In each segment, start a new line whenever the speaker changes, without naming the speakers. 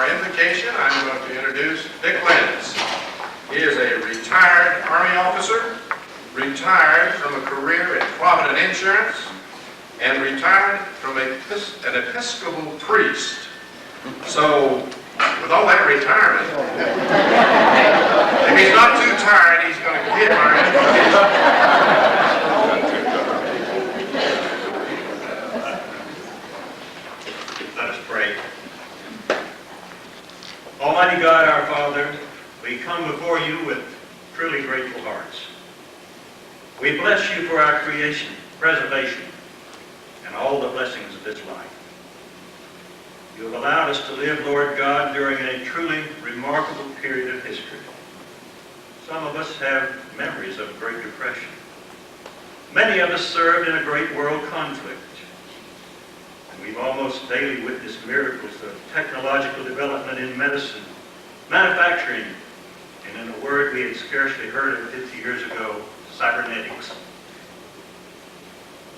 our invocation, I'm going to introduce Dick Lenz. He is a retired Army officer, retired from a career at Provident Insurance, and retired from an Episcopal priest. So, with all that retirement, if he's not too tired, he's going to get our invocation.
Let us pray. Almighty God, our Father, we come before you with truly grateful hearts. We bless you for our creation, preservation, and all the blessings of this life. You have allowed us to live, Lord God, during a truly remarkable period of history. Some of us have memories of the Great Depression. Many of us served in a great world conflict. And we've almost daily witnessed miracles of technological development in medicine, manufacturing, and in a word we had scarcely heard of 50 years ago, cybernetics.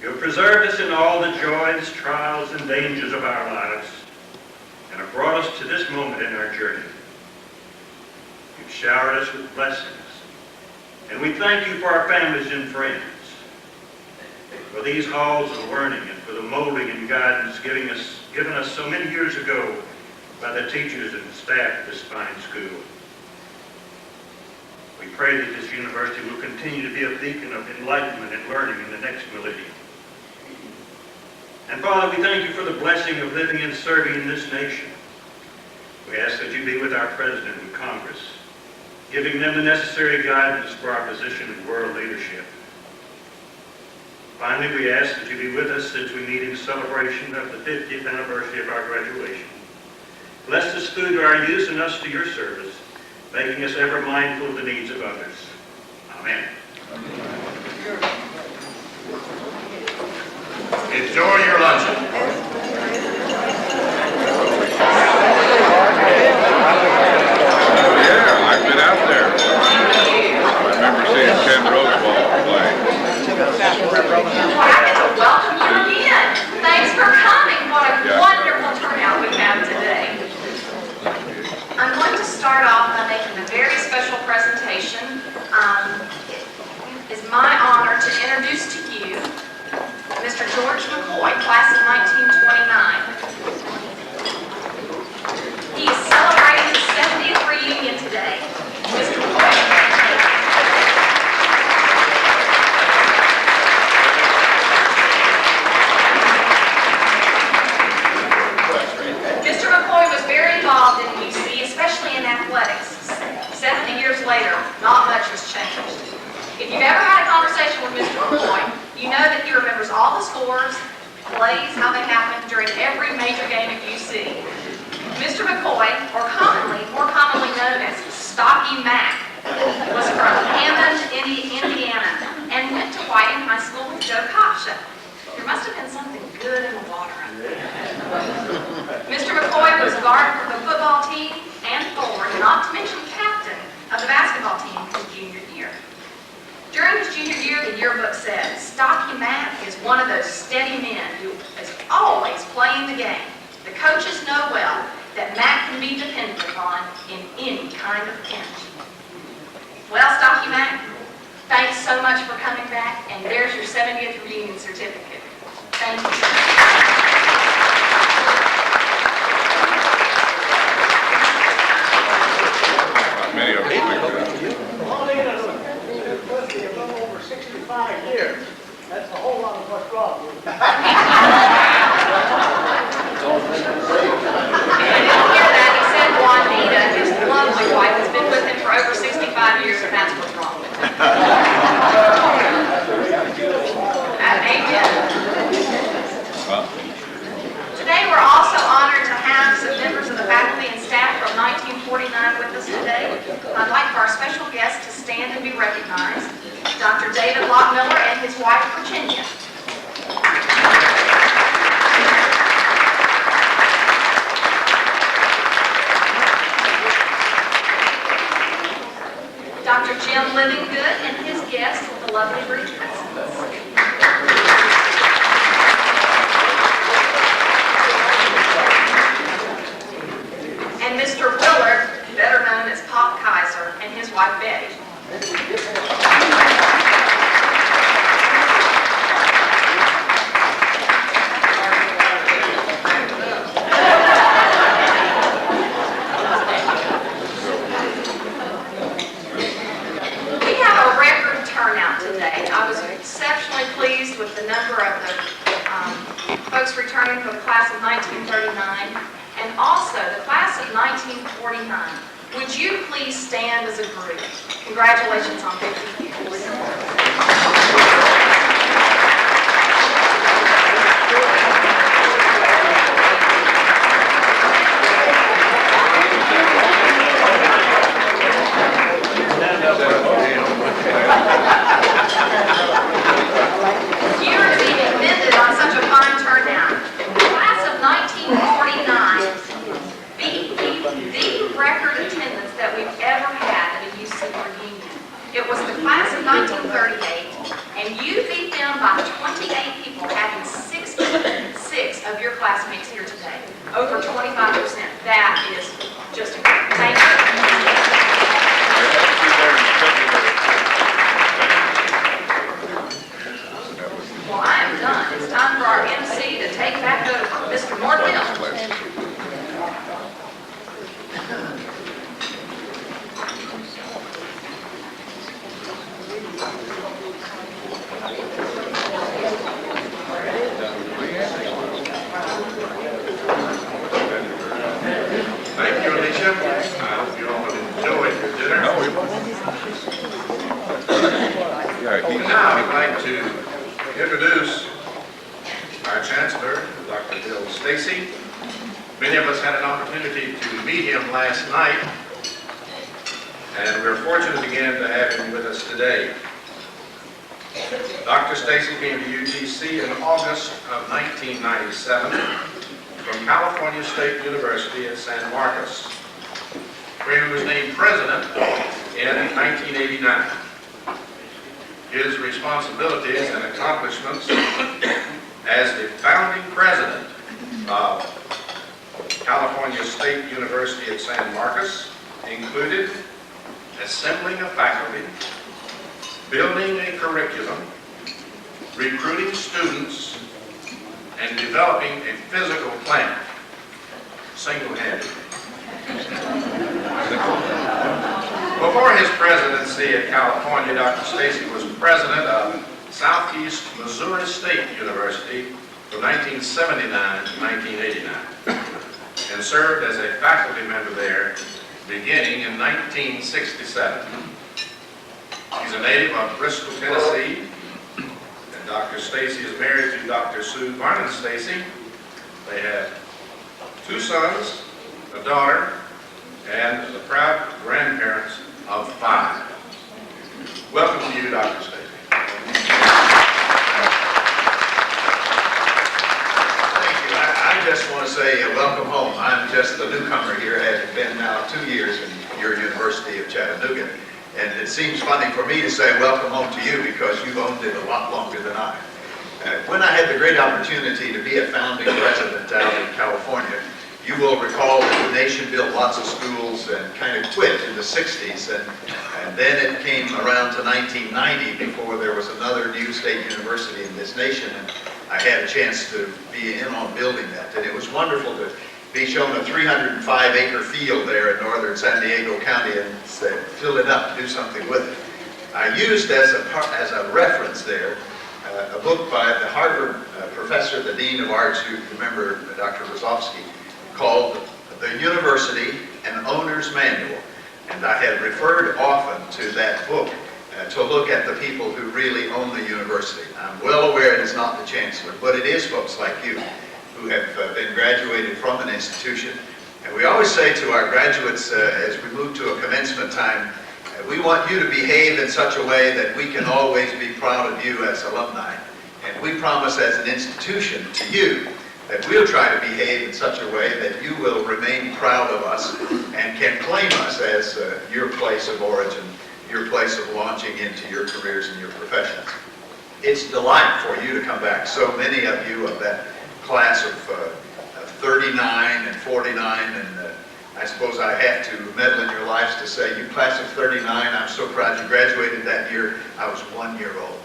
You have preserved us in all the joys, trials, and dangers of our lives, and have brought us to this moment in our journey. You've showered us with blessings, and we thank you for our families and friends, for these halls of learning, and for the molding and guidance given us so many years ago by the teachers and staff of this fine school. We pray that this university will continue to be a beacon of enlightenment and learning in the next millennium. And Father, we thank you for the blessing of living and serving in this nation. We ask that you be with our President and Congress, giving them the necessary guidance for our position in world leadership. Finally, we ask that you be with us as we meet in celebration of the 50th anniversary of our graduation. Bless us through to our use and us to your service, making us ever mindful of the needs of others. Amen.
Enjoy your luncheon.
Yeah, I've been out there. I remember seeing Ken Rosewall play.
Well, I get to welcome you again. Thanks for coming. What a wonderful turnout we have today. I'm going to start off by making a very special presentation. It is my honor to introduce to you Mr. George McCoy, class of 1929. He is celebrating his 70th reunion today. Mr. McCoy. Mr. McCoy was very involved in UC, especially in athletics. 70 years later, not much has changed. If you've ever had a conversation with Mr. McCoy, you know that he remembers all the scores, plays, how they happened during every major game at UC. Mr. McCoy, more commonly known as Stocky Mac, was from Hammond, Indiana, and went to Whiting High School with Joe Kopsha. There must have been something good in the water up there. Mr. McCoy was guard for the football team and forward, not to mention captain of the basketball team his junior year. During his junior year, the yearbook said, Stocky Mac is one of those steady men who is always playing the game. The coaches know well that Mac can be depended upon in any kind of pinch. Well, Stocky Mac, thanks so much for coming back, and there's your 70th reunion certificate. Thank you.
Many of us think that.
Over 65 years. That's a whole lot of what's wrong with it.
I didn't hear that. He said Juanita, his lovely wife, has been with him for over 65 years, and that's what's wrong with him. Amen. Today we're also honored to have some members of the faculty and staff from 1949 with us today. I'd like for our special guest to stand and be recognized, Dr. David Lockmiller and his wife, Virginia. Dr. Jim Livinggood and his guest with the lovely Bridget. And 1949. Would you please stand as a group? Congratulations on 50 years. You are to be commended on such a fine turnout. The class of 1949 beat the record attendance that we've ever had at a UC reunion. It was the class of 1938, and you beat them by 28 people, having six of your classmates here today. Over 25%. That is just incredible. Thank you. Well, I am done. It's time for our MC to take back over. Mr. Mortville.
Thank you, Alicia. I hope you all enjoyed your dinner.
No, it wasn't. Yeah,
And now I'd like to introduce our Chancellor, Dr. Bill Stacy. Many of us had an opportunity to meet him last night, and we're fortunate again to have him with us today. Dr. Stacy came to UTC in August of 1997 from California State University at San Marcos, where he was named president in 1989. His responsibilities and accomplishments as the founding president of California State University at San Marcos included assembling a faculty, building a curriculum, recruiting students, and developing a physical plan, single-handedly. Before his presidency at California, Dr. Stacy was president of Southeast Missouri State University from 1979 to 1989, and served as a faculty member there beginning in 1967. He's a native of Bristol, Tennessee, and Dr. Stacy is married to Dr. Sue Varnon Stacy. They have 2 sons, a daughter, and the proud grandparents of 5. Welcome to you, Dr. Stacy.
Thank you. I just want to say welcome home. I'm just a newcomer here, having been now 2 years in your University of Chattanooga. And it seems funny for me to say welcome home to you because you've owned it a lot longer than I. When I had the great opportunity to be a founding president out in California, you will recall that the nation built lots of schools and kind of quit in the 60s. And then it came around to 1990 before there was another new state university in this nation. And I had a chance to be in on building that. And it was wonderful to be shown a 305-acre field there in northern San Diego County and said, fill it up, do something with it. I used as a reference there a book by the Harvard professor, the Dean of Arts, you remember Dr. Rozovsky, called The University, an Owner's Manual. And I had referred often to that book to look at the people who really own the university. I'm well aware it is not the chancellor, but it is folks like you who have been graduated from an institution. And we always say to our graduates as we move to a commencement time, we want you to behave in such a way that we can always be proud of you as alumni. And we promise as an institution to you that we'll try to behave in such a way that you will remain proud of us and can claim us as your place of origin, your place of launching into your careers and your professions. It's a delight for you to come back. So many of you of that class of 39 and 49, and I suppose I have to meddle in your lives to say, you class of 39, I'm so proud you graduated that year. I was 1 year old.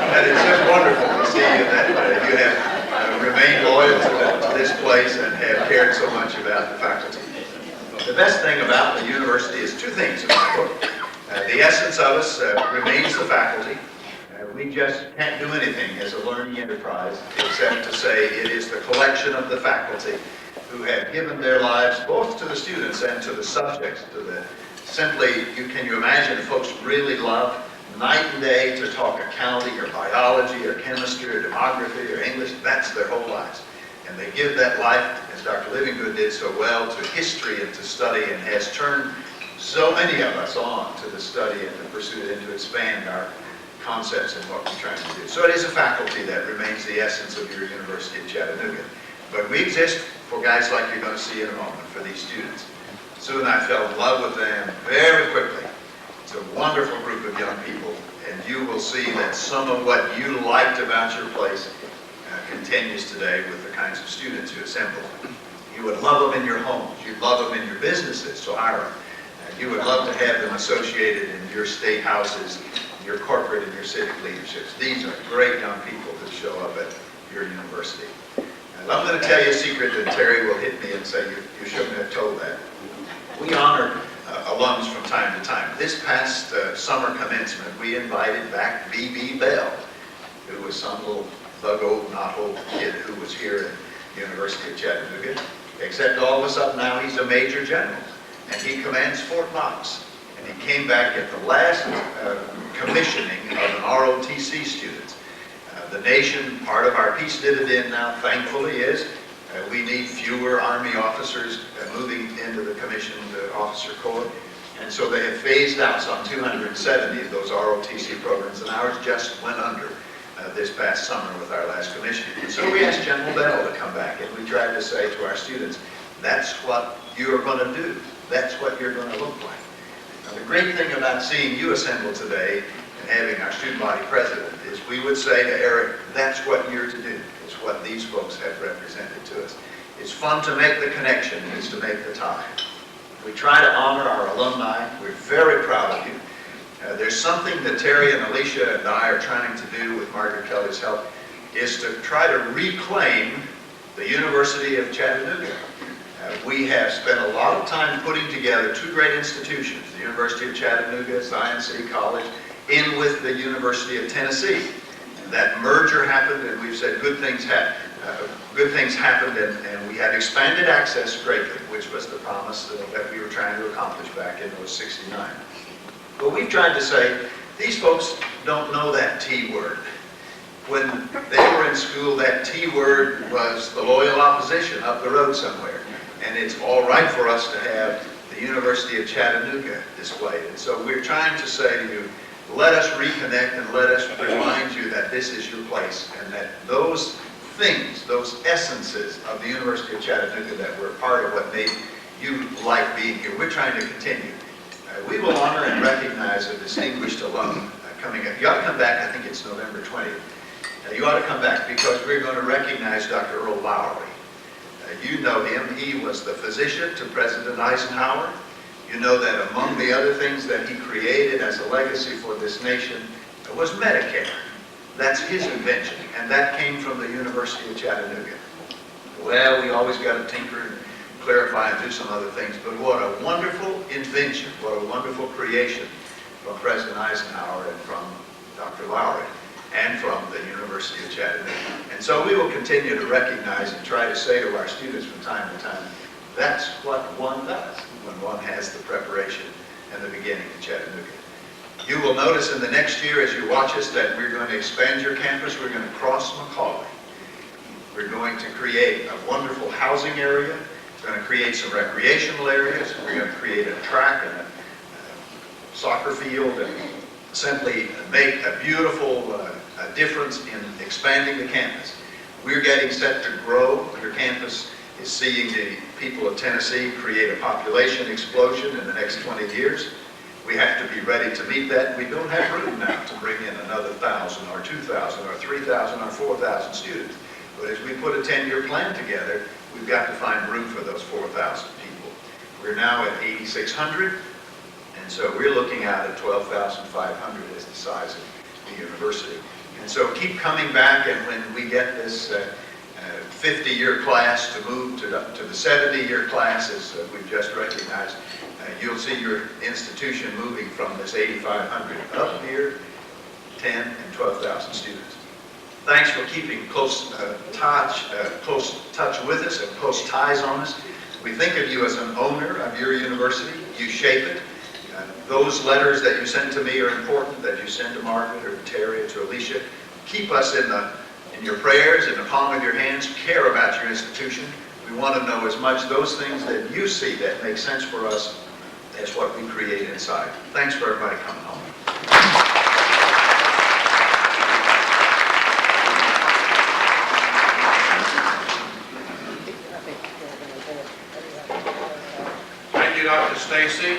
And it's just wonderful to see that you have remained loyal to this place and have cared so much about the faculty. The best thing about the university is 2 things in my book. The essence of us remains the faculty. We just can't do anything as a learning enterprise except to say it is the collection of the faculty who have given their lives both to the students and to the subjects, to the simply, can you imagine if folks really love night and day to talk accounting or biology or chemistry or demography or English? That's their whole lives. And they give that life, as Dr. Livingood did so well, to history and to study, and has turned so many of us on to the study and the pursuit and to expand our concepts and what we're trying to do. So it is a faculty that remains the essence of your University of Chattanooga. But we exist for guys like you're going to see in a moment, for these students. Soon I fell in love with them very quickly. It's a wonderful group of young people, and you will see that some of what you liked about your place continues today with the kinds of students who assemble. You would love them in your homes. You'd love them in your businesses, so hire them. You would love to have them associated in your state houses, your corporate and your civic leaderships. These are great young people who show up at your university. And I'm going to tell you a secret that Terry will hit me and say, you shouldn't have told that. We honor alums from time to time. This past summer commencement, we invited back B.B. Bell, who was some little thug-old, not-old kid who was here at the University of Chattanooga, except all of a sudden now he's a major general, and he commands Fort Knox. And he came back at the last commissioning of an ROTC student. The nation, part of our peace dividend now, thankfully, is we need fewer Army officers moving into the commissioned officer corps. And so they have phased out some 270 of those ROTC programs, and ours just went under this past summer with our last commission. And so we asked General Bell to come back, and we tried to say to our students, that's what you're going to do. That's what you're going to look like. Now, the great thing about seeing you assemble today and having our student body president is we would say to Eric, that's what you're to do. It's what these folks have represented to us. It's fun to make the connection, it's to make the tie. We try to honor our alumni. We're very proud of you. There's something that Terry and Alicia and I are trying to do with Margaret Kelly's help, is to try to reclaim the University of Chattanooga. We have spent a lot of time putting together two great institutions, the University of Chattanooga, Zion City College, in with the University of Tennessee. And that merger happened, and we've said good things happened, and we had expanded access greatly, which was the promise that we were trying to accomplish back in 1969. But we've tried to say, these folks don't know that T word. When they were in school, that T word was the loyal opposition up the road somewhere. And it's all right for us to have the University of Chattanooga displayed. And so we're trying to say to you, let us reconnect and let us remind you that this is your place, and that those things, those essences of the University of Chattanooga that were part of what made you like being here, we're trying to continue. We will honor and recognize a distinguished alum coming up. You ought to come back, I think it's November 20th. You ought to come back because we're going to recognize Dr. Earl Lowry. You know him. He was the physician to President Eisenhower. You know that among the other things that he created as a legacy for this nation was Medicare. That's his invention, and that came from the University of Chattanooga. Well, we always got to tinker and clarify and do some other things, but what a wonderful invention, what a wonderful creation from President Eisenhower and from Dr. Lowry and from the University of Chattanooga. And so we will continue to recognize and try to say to our students from time to time, that's what one does when one has the preparation and the beginning in Chattanooga. You will notice in the next year as you watch us that we're going to expand your campus. We're going to cross Macaulay. We're going to create a wonderful housing area. We're going to create some recreational areas. We're going to create a track and a soccer field and simply make a beautiful difference in expanding the campus. We're getting set to grow. Your campus is seeing the people of Tennessee create a population explosion in the next 20 years. We have to be ready to meet that. We don't have room now to bring in another 1,000 or 2,000 or 3,000 or 4,000 students. But as we put a 10-year plan together, we've got to find room for those 4,000 people. We're now at 8,600, and so we're looking out at 12,500 as the size of the university. And so keep coming back, and when we get this 50-year class to move to the 70-year class, as we've just recognized, you'll see your institution moving from this 8,500 up here, 10 and 12,000 students. Thanks for keeping close touch with us and close ties on us. We think of you as an owner of your university. You shape it. Those letters that you send to me are important, that you send to Margaret or to Terry or to Alicia. Keep us in your prayers, in the palm of your hands. Care about your institution. We want to know as much those things that you see that make sense for us as what we create inside. Thanks for everybody coming home.
Thank you, Dr. Stacy.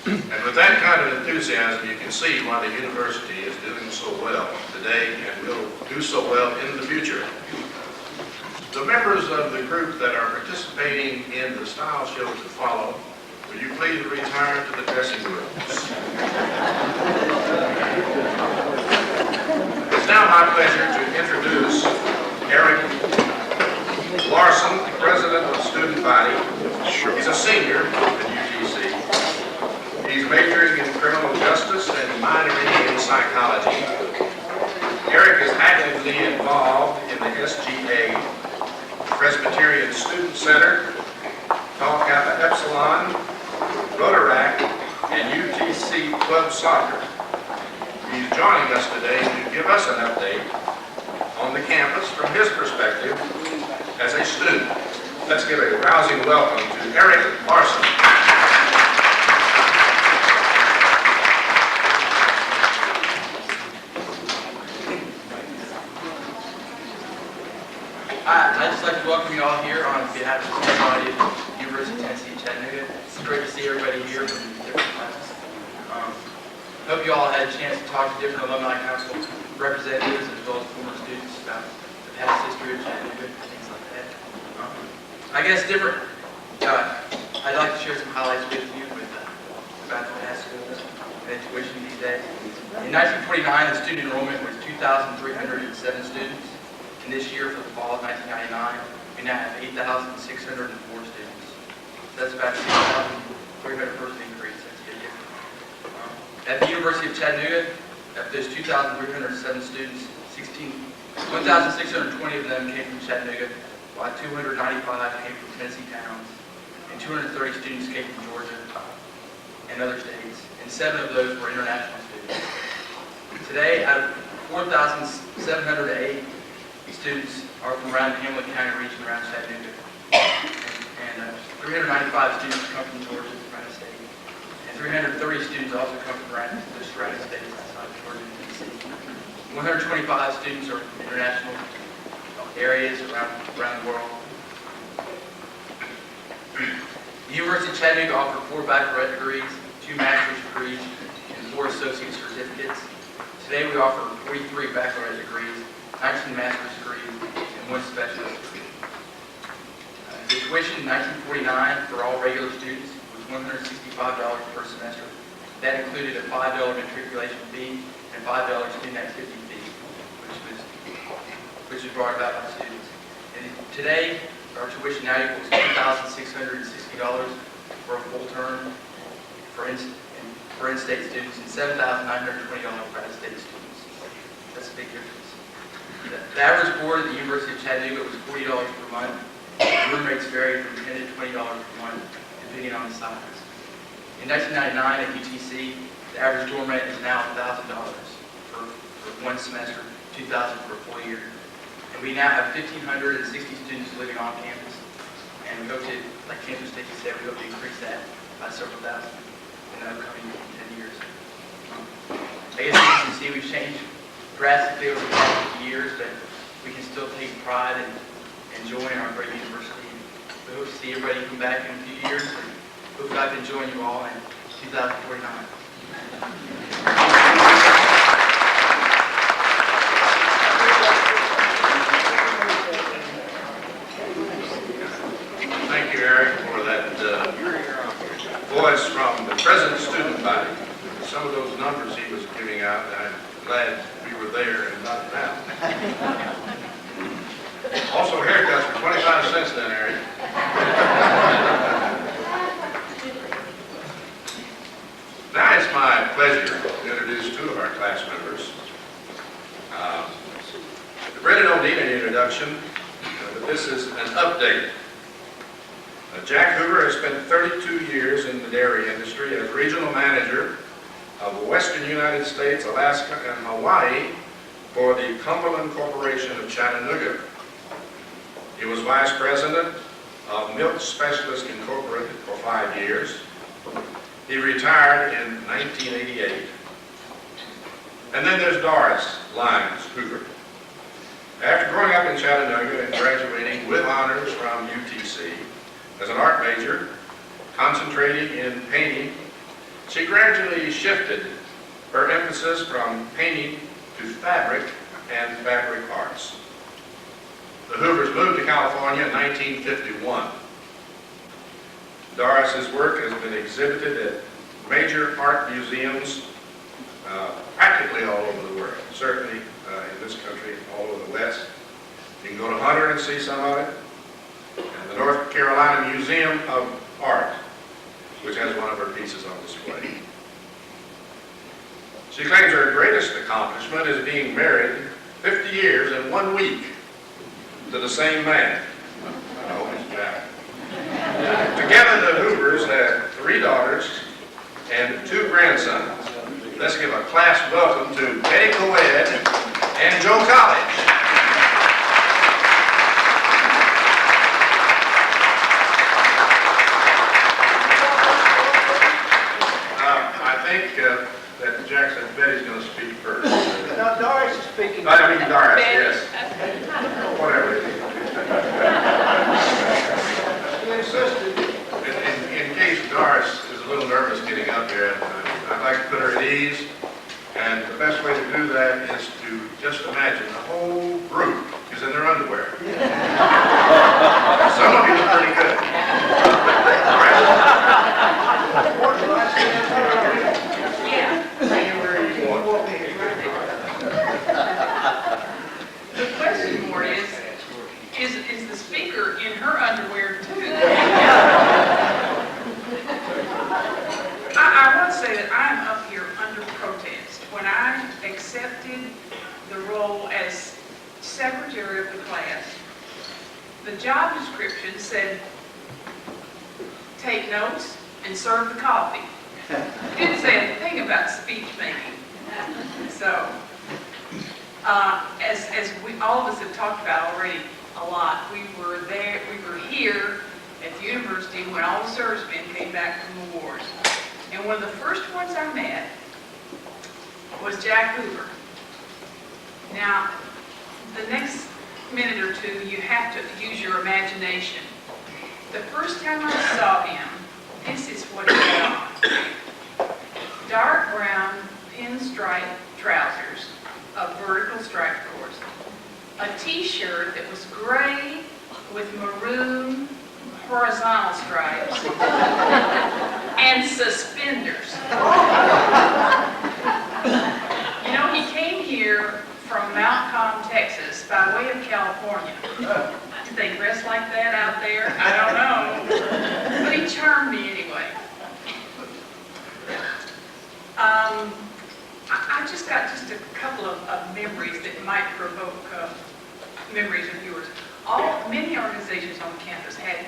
And with that kind of enthusiasm, you can see why the university is doing so well today and will do so well in the future. The members of the group that are participating in the style show to follow, will you please retire to the dressing rooms? It's now my pleasure to introduce Eric Larson, the president of the student body. He's a senior at UTC. He's majoring in criminal justice and minoring in psychology. Eric is actively involved in the SGA, Presbyterian Student Center, Tau Kappa Epsilon, Rotaract, and UTC Club Soccer. He's joining us today to give us an update on the campus from his perspective as a student. Let's give a rousing welcome to Eric Larson.
I'd just like to welcome you all here on behalf of the student body of the University of Tennessee, Chattanooga. It's great to see everybody here from different classes. Hope you all had a chance to talk to different alumni council representatives as well as former students about the past history of Chattanooga, things like that. I guess I'd like to share some highlights with you about the past schools and tuition these days. In 1929, the student enrollment was 2,307 students. And this year, for the fall of 1999, we now have 8,604 students. So that's about a 6,300% increase. That's a big difference. At the University of Chattanooga, of those 2,307 students, 1,620 of them came from Chattanooga, while 295 came from Tennessee towns, and 230 students came from Georgia and other states, and 7 of those were international students. Today, out of 4,708 students are from around the Hamilton County region around Chattanooga. And 395 students come from Georgia, around the state. And 330 students also come from around the surrounding states outside of Georgia and Tennessee. 125 students are from international areas around the world. The University of Chattanooga offers 4 baccalaureate degrees, 2 master's degrees, and 4 associate certificates. Today we offer 43 baccalaureate degrees, 19 master's degrees, and 1 specialist degree. The tuition in 1949 for all regular students was $165 per semester. That included a $5 matriculation fee and $5 student activity fee, which was brought about by students. And today, our tuition now equals $2,660 for a full term for in-state students and $7,920 for out-of-state students. That's a big difference. The average board at the University of Chattanooga was $40 per month. Room rates vary from $10 to $20 per month, depending on the size. In 1999 at UTC, the average dorm rate is now $1,000 for 1 semester, $2,000 for a full year. And we now have 1,560 students living on campus. And we hope to, like Chancellor Stacy said, we hope to increase that by several thousand in the upcoming 10 years. I guess as you can see, we've changed drastically over the past 50 years, but we can still take pride and enjoy our great university. And we hope to see everybody come back in a few years, and hopefully I've been joining you all in 2049.
Thank you, Eric, for that voice from the present student body. Some of those numbers he was giving out, I'm glad we were there and not now. Also, haircuts for 25 cents then, Eric. Now it's my pleasure to introduce 2 of our class members. The this is an update. Jack Hoover has spent 32 years in the dairy industry as regional manager of the Western United States, Alaska, and Hawaii for the Cumberland Corporation of Chattanooga. He was vice president of Milk Specialist Incorporated for 5 years. He retired in 1988. And then there's Doris Lyons Hoover. After growing up in Chattanooga and graduating with honors from UTC as an art major, concentrating in painting, she gradually shifted her emphasis from painting to fabric and fabric arts. The Hoovers moved to California in 1951. Doris's work has been exhibited at major art museums practically all over the world, certainly in this country, all over the West. You can go to Hunter and see some of it, and the North Carolina Museum of Art, which has one of her pieces on display. She claims her greatest accomplishment is being married 50 years in 1 week to the same man. I know he's Jack. Together, the Hoovers had 3 daughters and 2 grandsons. Let's give a class welcome to Betty Coed and Joe College. I think that Jack said Betty's going to speak first.
Now Doris is speaking.
I mean Doris, yes. Whatever.
She insisted.
In case Doris is a little nervous getting up here, I'd like to put her at ease. And the best way to do that is to just imagine the whole group is in their underwear. Some of you look pretty good. All right. Anywhere you want.
The question more is the speaker in her underwear too? I want to say that I'm up here under protest. When I accepted the role as secretary of the class, the job description said, take notes and serve the coffee. It didn't say a thing about speech making. So, as all of us have talked about already a lot, we were here at the university when all the servicemen came back from the wars. And one of the first ones I met was Jack Hoover. Now, the next minute or two, you have to use your imagination. The first time I saw him, this is what he had on. Dark brown pinstripe trousers, a vertical stripe, of course. A t-shirt that was gray with maroon horizontal stripes and suspenders. You know, he came here from Mount Com, Texas, by way of California. Did they dress like that out there? I don't know. But he charmed me anyway. I just got just a couple of memories that might provoke memories of yours. Many organizations on campus had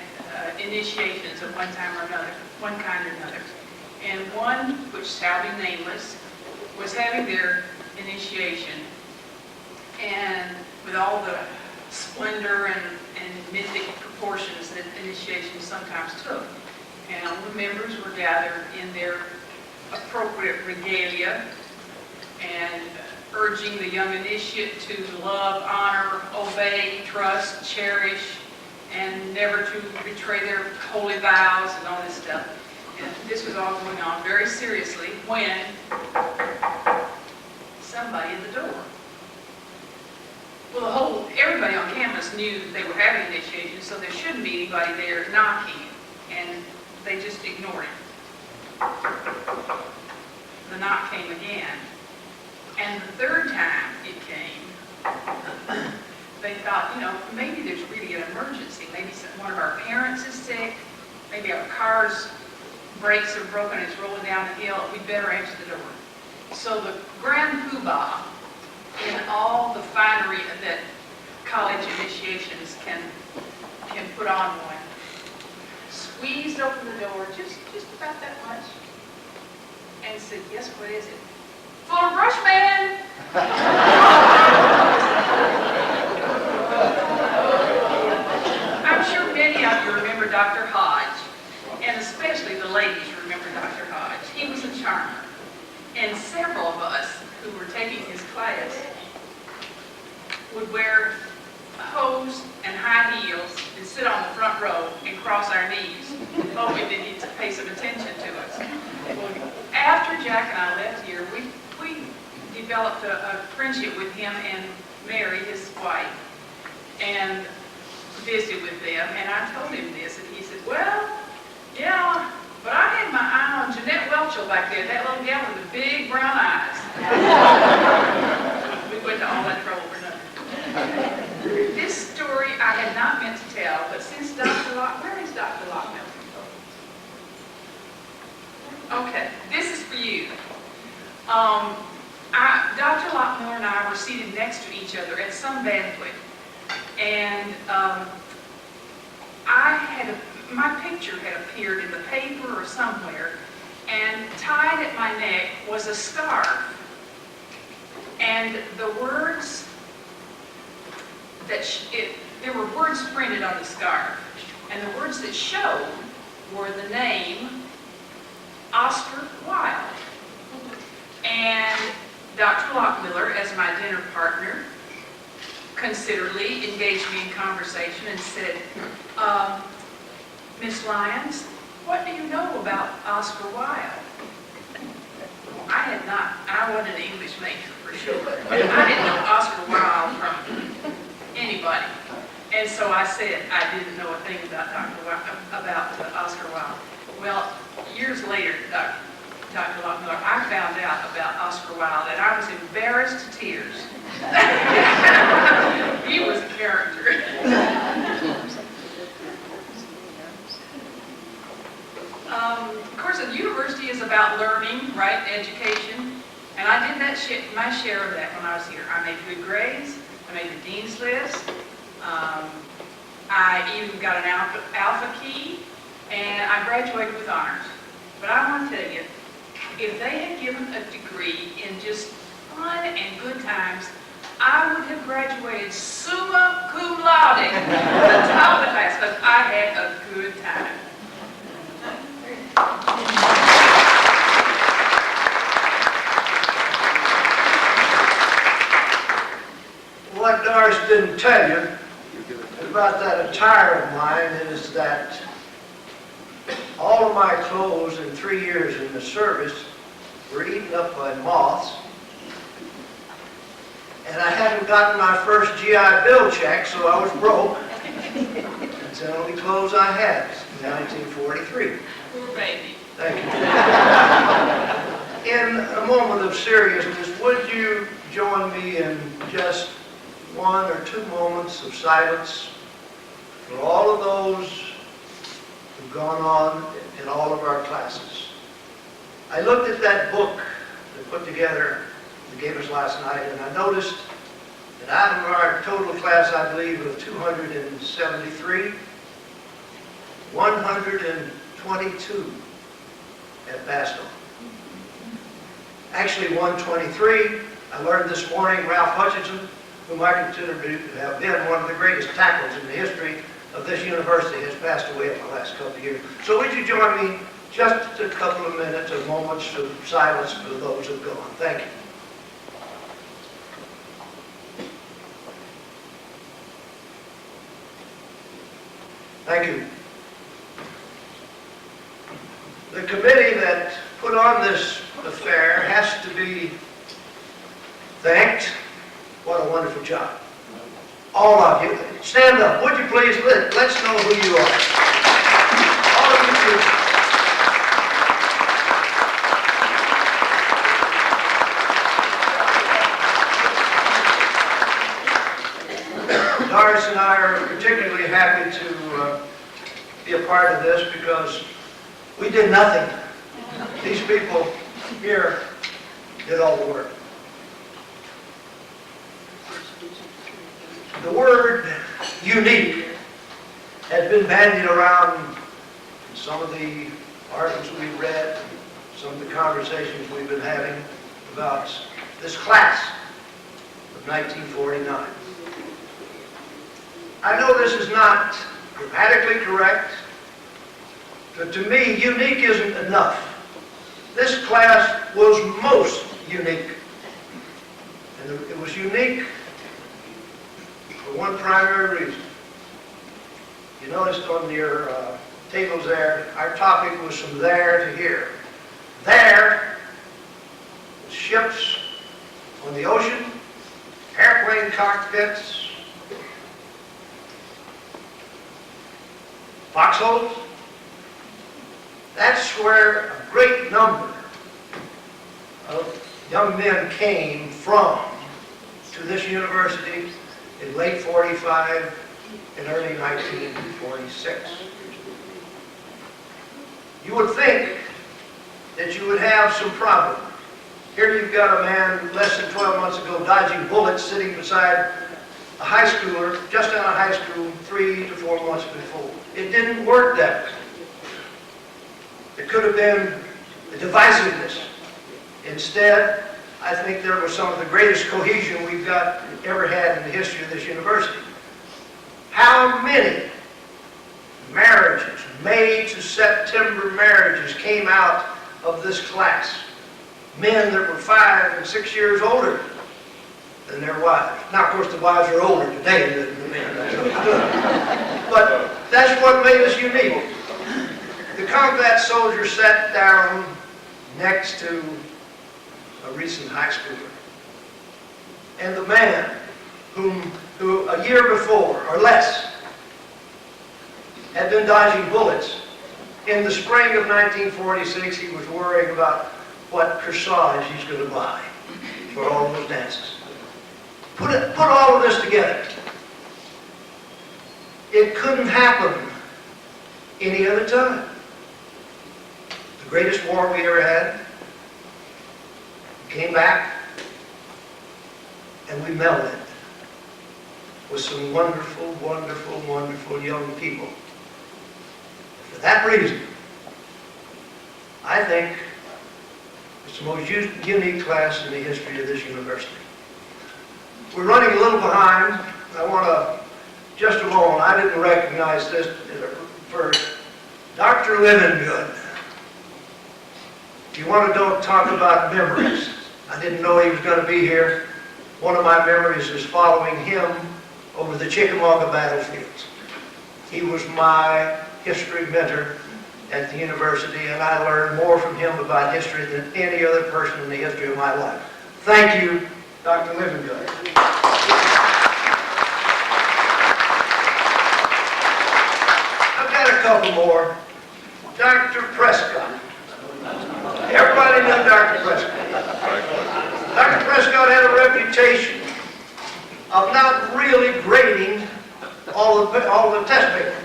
initiations of one time or another, one kind or another. And one, which shall be nameless, was having their initiation, and with all the splendor and mythic proportions that initiations sometimes took. And all the members were gathered in their appropriate regalia and urging the young initiate to love, honor, obey, trust, cherish, and never to betray their holy vows and all this stuff. And this was all going on very seriously when somebody at the door. Well, everybody on campus knew they were having initiation, so there shouldn't be anybody there knocking, and they just ignored it. The knock came again, and the third time it came, they thought, you know, maybe there's really an emergency. Maybe one of our parents is sick. Maybe our car's brakes are broken and it's rolling down the hill. We'd better answer the door. So the grand poobah in all the finery that college initiations can put on one. Squeezed open the door just about that much and said, "Yes, what is it?" "Fuller Brush Man." I'm sure many of you remember Dr. Hodge, and especially the ladies remember Dr. Hodge. He was a charmer, and several of us who were taking his class would wear hose and high heels and sit on the front row and cross our knees, hoping that he'd pay some attention to us. Well, after Jack and I left here, we developed a friendship with him and Mary, his wife, and visited with them, and I told him this, and he said, "Well, yeah, but I had my eye on Jeanette Welchel back there, that little gal with the big brown eyes." We went to all that trouble for nothing. This story I had not meant to tell, but since Dr. Lock, where is Dr. Lockmiller? Okay, this is for you. Dr. Lockmiller and I were seated next to each other at some banquet, and my picture had appeared in the paper or somewhere, and tied at my neck was a scarf, and the words that there were words printed on the scarf, and the words that showed were the name Oscar Wilde. And Dr. Lockmiller, as my dinner partner, considerately engaged me in conversation and said, "Miss Lyons, what do you know about Oscar Wilde?" Well, I wasn't an English major for sure. I didn't know Oscar Wilde from anybody. And so I said I didn't know a thing about Oscar Wilde. Well, years later, Dr. Lockmiller, I found out about Oscar Wilde, and I was embarrassed to tears. He was a character. Of course, the university is about learning, right? Education. And I did my share of that when I was here. I made good grades. I made the dean's list. I even got an alpha key, and I graduated with honors. But I want to tell you, if they had given a degree in just fun and good times, I would have graduated summa cum laude, the top of the class, because I had a good time.
What Doris didn't tell you about that attire of mine is that all of my clothes in 3 years in the service were eaten up by moths. And I hadn't gotten my first GI Bill check, so I was broke. It's the only clothes I had in 1943.
Poor baby.
Thank you. In a moment of seriousness, would you join me in just 1 or 2 moments of silence for all of those who've gone on in all of our classes? I looked at that book they put together, they gave us last night, and I noticed that out of our total class, I believe, of 273, 122 had passed on. Actually, 123, I learned this morning, Ralph Hutchinson, whom I consider to have been one of the greatest tackles in the history of this university, has passed away in the last couple of years. So would you join me just a couple of minutes or moments of silence for those who've gone. Thank you. Thank you. The committee that put on this affair has to be thanked. What a wonderful job. All of you. Stand up, would you please? Let's know who you are. All of you, please. Doris and I are particularly happy to be a part of this because we did nothing. These people here did all the work. The word unique has been bandied around in some of the articles we've read, some of the conversations we've been having about this class of 1949. I know this is not grammatically correct, but to me, unique isn't enough. This class was most unique. And it was unique for one primary reason. You noticed on your tables there, our topic was from there to here. There was ships on the ocean, airplane cockpits, foxholes. That's where a great number of young men came from to this university in late 45 and early 1946. You would think that you would have some problem. Here you've got a man less than 12 months ago dodging bullets sitting beside a high schooler just out of high school 3 to 4 months before. It didn't work that way. It could have been a divisiveness. Instead, I think there was some of the greatest cohesion we've ever had in the history of this university. How many marriages, May to September marriages, came out of this class? Men that were 5 and 6 years older than their wives. Now, of course, the wives are older today than the men. But that's what made us unique. The combat soldier sat down next to a recent high schooler. And the man who a year before, or less, had been dodging bullets, in the spring of 1946, he was worrying about what corsage he's going to buy for all those dances. Put all of this together. It couldn't happen any other time. The greatest war we ever had came back, and we melded with some wonderful, wonderful, wonderful young people. For that reason, I think it's the most unique class in the history of this university. We're running a little behind. I want to, just a moment, I didn't recognize this at first. Dr. Livingood. If you want to talk about memories, I didn't know he was going to be here. One of my memories is following him over the Chickamauga battlefields. He was my history mentor at the university, and I learned more from him about history than any other person in the history of my life. Thank you, Dr. Livingood. I've got a couple more. Dr. Prescott. Everybody knew Dr. Prescott. Dr. Prescott had a reputation of not really grading all the test papers.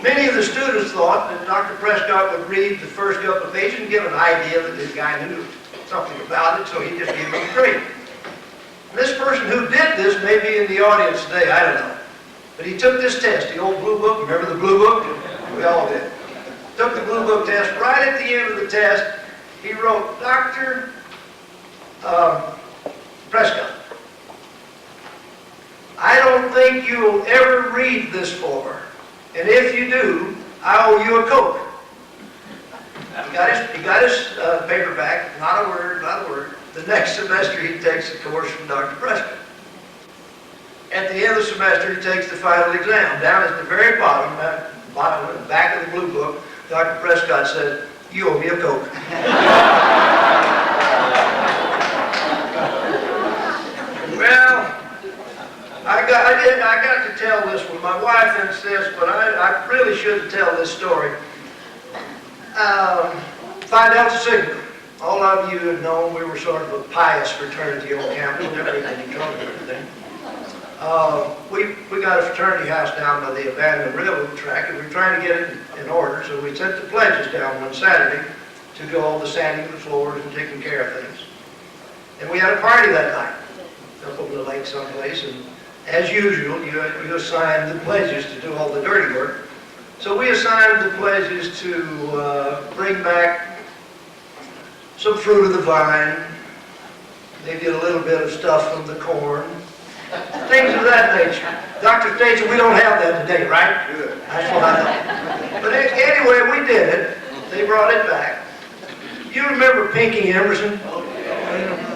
Many of the students thought that Dr. Prescott would read the first couple of pages and get an idea that this guy knew something about it, so he just gave them a grade. And this person who did this may be in the audience today, I don't know. But he took this test, the old blue book. Remember the blue book? We all did. Took the blue book test. Right at the end of the test, he wrote, Dr. Prescott, I don't think you'll ever read this for, and if you do, I owe you a Coke. He got his paper back, not a word, not a word. The next semester he takes a course from Dr. Prescott. At the end of the semester he takes the final exam. Down at the very bottom, the back of the blue book, Dr. Prescott said, you owe me a Coke. Well, I got to tell this one. My wife insists, but I really shouldn't tell this story. Phi Delta Sigma. All of you have known we were sort of a pious fraternity on campus. Never had any trouble or anything. We got a fraternity house down by the abandoned railroad track, and we were trying to get it in order, so we sent the pledges down one Saturday to do all the sanding of the floors and taking care of things. And we had a party that night up on the lake someplace, and as usual, you assign the pledges to do all the dirty work. So we assigned the pledges to bring back some fruit of the vine, maybe a little bit of stuff from the corn, things of that nature. Dr. Stacy, we don't have that today, right? Good. That's what I thought. But anyway, we did it. They brought it back. You remember Pinky Emerson?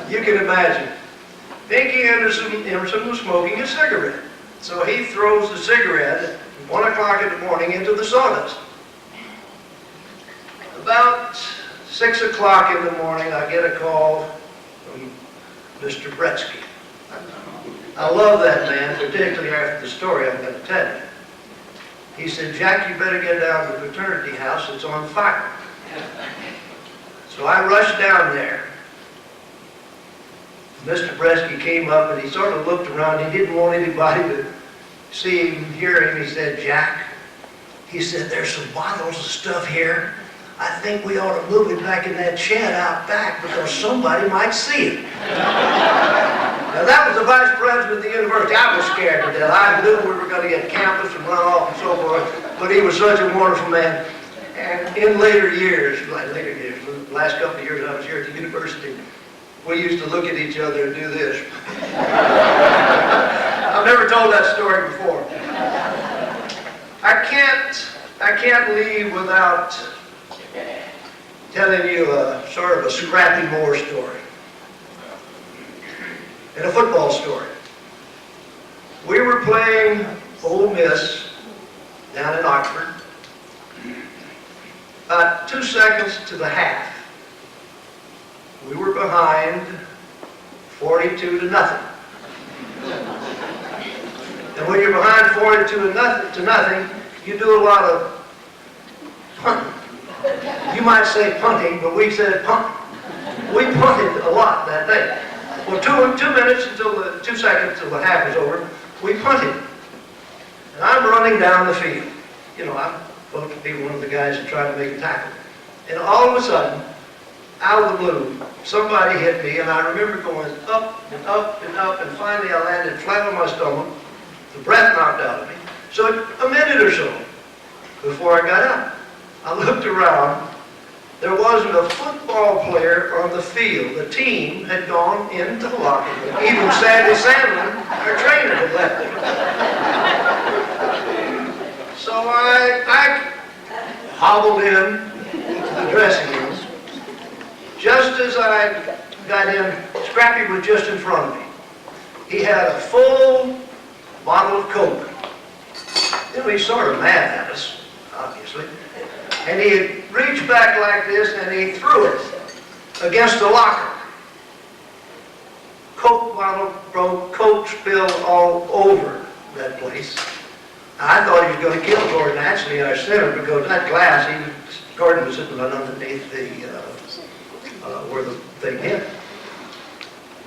You can imagine. Pinky Emerson was smoking a cigarette. So he throws the cigarette at 1 o'clock in the morning into the sawdust. About 6 o'clock in the morning, I get a call from Mr. Bretsky. I love that man, particularly after the story I'm going to tell you. He said, Jack, you better get down to the fraternity house, it's on fire. So I rushed down there. Mr. Bretsky came up and he sort of looked around. He didn't want anybody to see him, hear him. He said, Jack, he said, there's some bottles of stuff here. I think we ought to move it back in that shed out back because somebody might see it. Now that was the vice president of the university. I was scared to death. I knew we were going to get campus and run off and so forth, but he was such a wonderful man. And in later years, the last couple of years I was here at the university, we used to look at each other and do this. I've never told that story before. I can't leave without telling you a sort of a Scrappy Moore story. And a football story. We were playing Ole Miss down in Oxford. About 2 seconds to the half. We were behind 42 to nothing. And when you're behind 42 to nothing, you do a lot of punting. You might say punting, but we said punt. We punted a lot that day. Well, 2 seconds till the half was over, we punted. And I'm running down the field. You know, I'm supposed to be one of the guys that try to make a tackle. And all of a sudden, out of the blue, somebody hit me, and I remember going up and up and up, and finally I landed flat on my stomach, the breath knocked out of me. So a minute or so before I got up, I looked around. There wasn't a football player on the field. The team had gone into the locker room. Even Sandy Sandlin, our trainer, had left it. So I hobbled in to the dressing room. Just as I got in, Scrappy was just in front of me. He had a full bottle of Coke. You know, he's sort of mad at us, obviously. And he reached back like this and he threw it against the locker. Coke bottle broke, Coke spilled all over that place. I thought he was going to kill Gordon actually in our center because that glass, Gordon was sitting right underneath the, where the thing hit.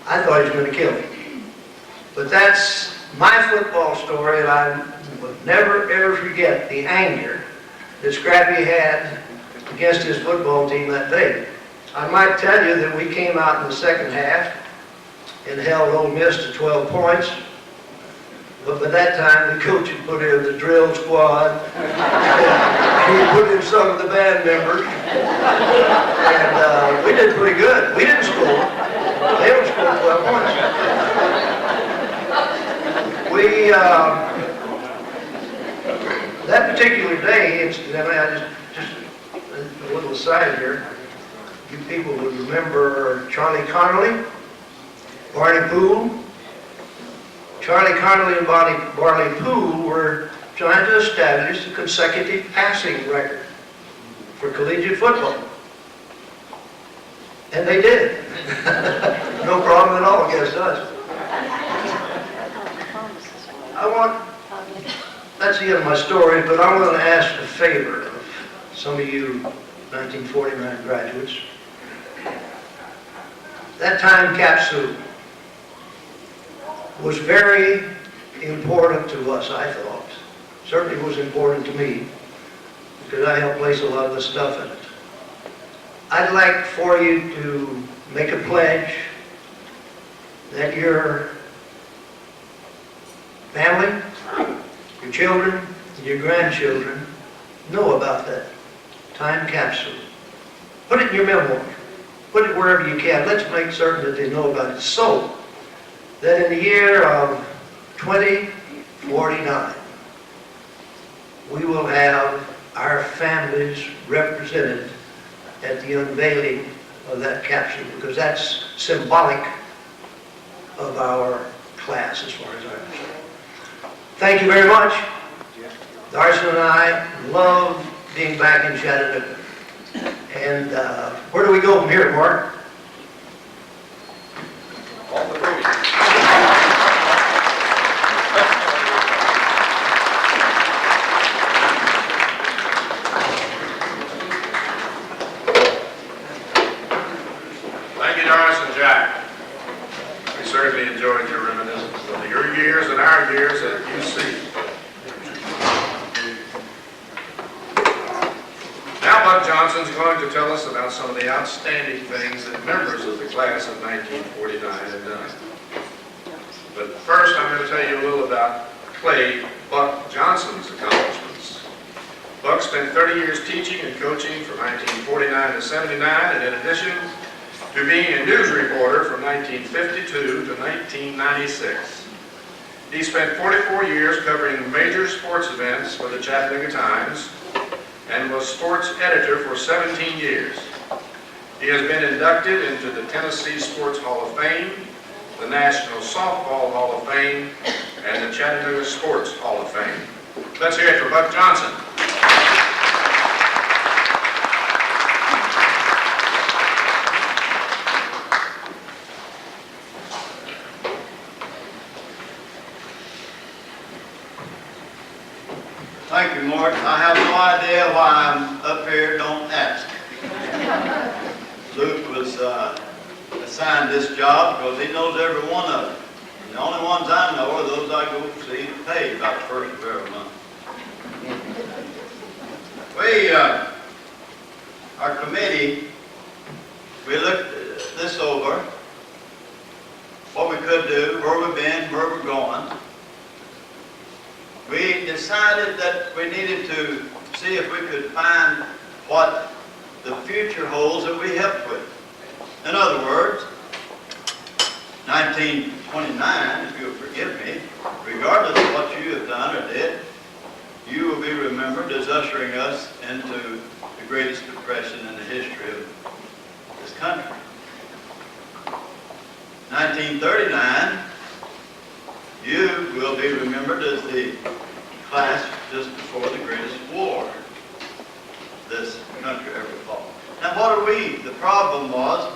I thought he was going to kill me. But that's my football story, and I would never ever forget the anger that Scrappy had against his football team that day. I might tell you that we came out in the second half and held Ole Miss to 12 points. But by that time, the coach had put in the drill squad. He put in some of the band members. And we did pretty good. We didn't score. They only scored 12 points. That particular day, incidentally, I just a little aside here, you people would remember Charlie Connolly, Barney Poole. Charlie Connolly and Barney Poole were trying to establish a consecutive passing record for collegiate football. And they did. No problem at all against us. That's the end of my story, but I'm going to ask a favor of some of you 1949 graduates. That time capsule was very important to us, I thought. Certainly was important to me, because I helped place a lot of the stuff in it. I'd like for you to make a pledge that your family, your children, and your grandchildren know about that time capsule. Put it in your memoir. Put it wherever you can. Let's make certain that they know about it. So that in the year of 2049, we will have our families represented at the unveiling of that capsule, because that's symbolic of our class as far as I'm concerned. Thank you very much. Darcy and I love being back in Chattanooga. And where do we go from here, Mark?
All the movies. Thank you, Doris and Jack. We certainly enjoyed your reminiscence of your years and our years at UC. Now Buck Johnson's going to tell us about some of the outstanding things that members of the class of 1949 have done. But first, I'm going to tell you a little about Clay Buck Johnson's accomplishments. Buck spent 30 years teaching and coaching from 1949 to 79, and in addition to being a news reporter from 1952 to 1996. He spent 44 years covering major sports events for the Chattanooga Times, and was sports editor for 17 years. He has been inducted into the Tennessee Sports Hall of Fame, the National Softball Hall of Fame, and the Chattanooga Sports Hall of Fame. Let's hear it for Buck Johnson.
Thank you, Mark. I have no idea why I'm up here, don't ask. Luke was assigned this job because he knows every one of them. And the only ones I know are those I go see paid about the first of every month. Our committee, we looked this over, what we could do, where we've been, where we're going. We decided that we needed to see if we could find what the future holds that we helped with. In other words, 1929, if you'll forgive me, regardless of what you have done or did, you will be remembered as ushering us into the greatest depression in the history of this country. 1939, you will be remembered as the class just before the greatest war this country ever fought. Now what are we? The problem was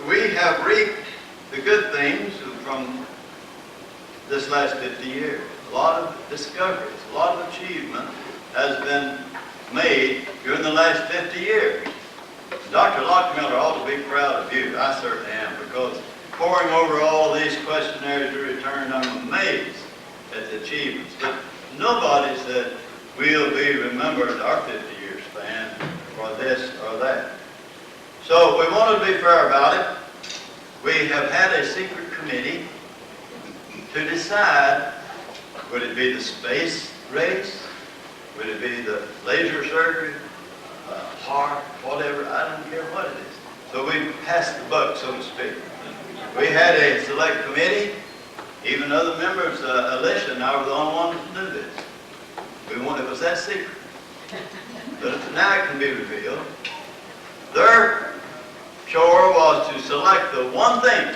we have reaped the good things from this last 50 years. A lot of discoveries, a lot of achievement has been made during the last 50 years. Dr. Lockmiller ought to be proud of you. I certainly am, because poring over all these questionnaires you returned, I'm amazed at the achievements. But nobody said, we'll be remembered our 50-year span for this or that. So we want to be fair about it. We have had a secret committee to decide, would it be the space race? Would it be the laser surgery, heart, whatever? I don't care what it is. So we passed the buck, so to speak. We had a select committee. Even other members, Alicia and I were the only ones to do this. It was that secret. But now it can be revealed. Their chore was to select the one thing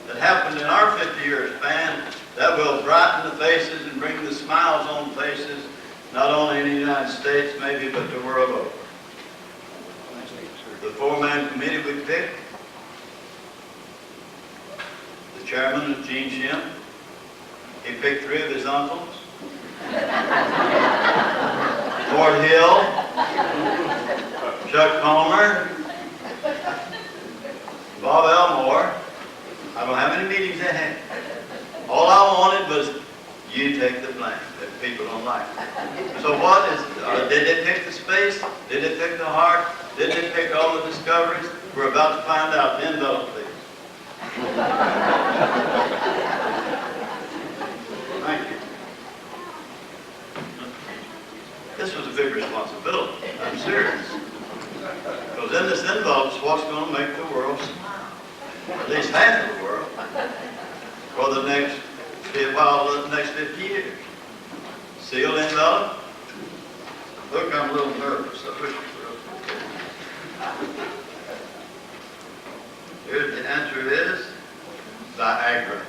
that happened in our 50-year span that will brighten the faces and bring the smiles on faces, not only in the United States, maybe, but the world over. The four-man committee we picked, the chairman is Gene Shim. He picked three of his uncles. Fort Hill, Chuck Palmer, Bob Elmore. I don't know how many meetings they had. All I wanted was you take the blame if people don't like it. So what is, did they pick the space? Did they pick the heart? Did they pick all the discoveries? We're about to find out. The envelope, please. This was a big responsibility. I'm serious. Because then this envelope's what's going to make the world smile. At least half of the world. For the next, the next 50 years. Sealed envelope. Look, I'm a little nervous. I wish you were. Here the answer is Viagra.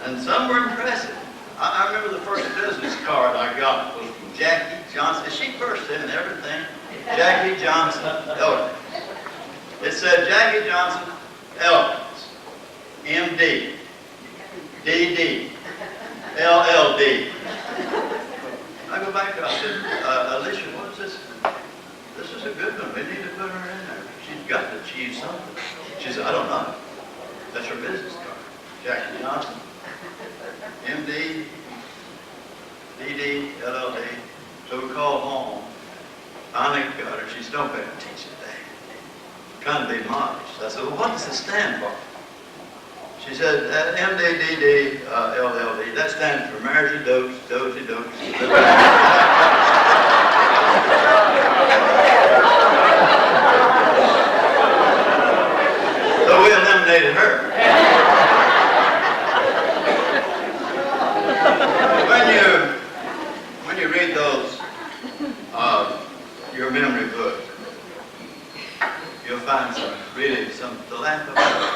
And some were impressive. I remember the first business card I got was from Jackie Johnson. She first in and everything. Jackie Johnson Eloquence. It said Jackie Johnson Eloquence, M.D., D.D., LLD. I go back to her, I said, Alicia, what's this? This is a good one. We need to put her in there. She's got to achieve something. She said, I don't know. That's her business card. Jackie Johnson, M.D., D.D., LLD. So we called home. Finally got her. She said, don't pay attention to that. Trying to be modest. I said, well, what does it stand for? She said, M.D., D.D., LLD. That stands for marriage dokes, dozy dokes. So we eliminated her. When you read those, your memory book, you'll find some to laugh about.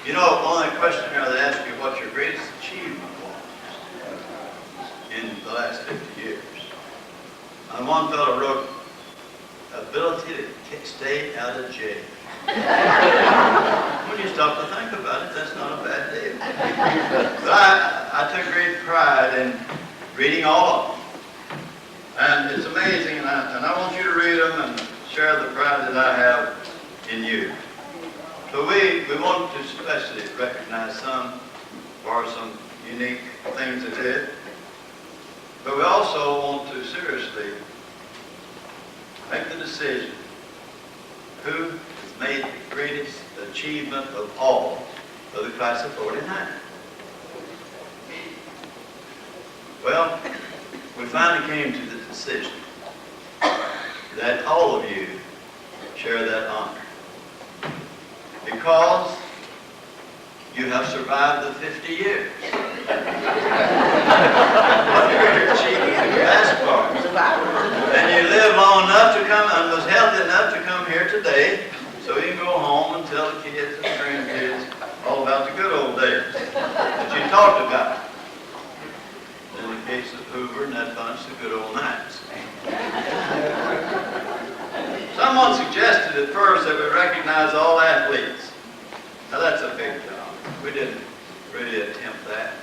You know, on that questionnaire they ask you what your greatest achievement was in the last 50 years. And one fellow wrote, ability to stay out of jail. When you stop to think about it, that's not a bad deal. But I took great pride in reading all of them. And it's amazing, and I want you to read them and share the pride that I have in you. So we want to especially recognize some for some unique things they did. But we also want to seriously make the decision who has made the greatest achievement of all of the class of 49. Well, we finally came to the decision that all of you share that honor. Because you have survived the 50 years. What you're achieving in basketball. And you lived long enough to come, and was healthy enough to come here today, so you can go home and tell the kids and grandkids all about the good old days that you talked about. In the case of Hoover and that bunch, the good old nights. Someone suggested at first that we recognize all athletes. Now that's a big job. We didn't really attempt that.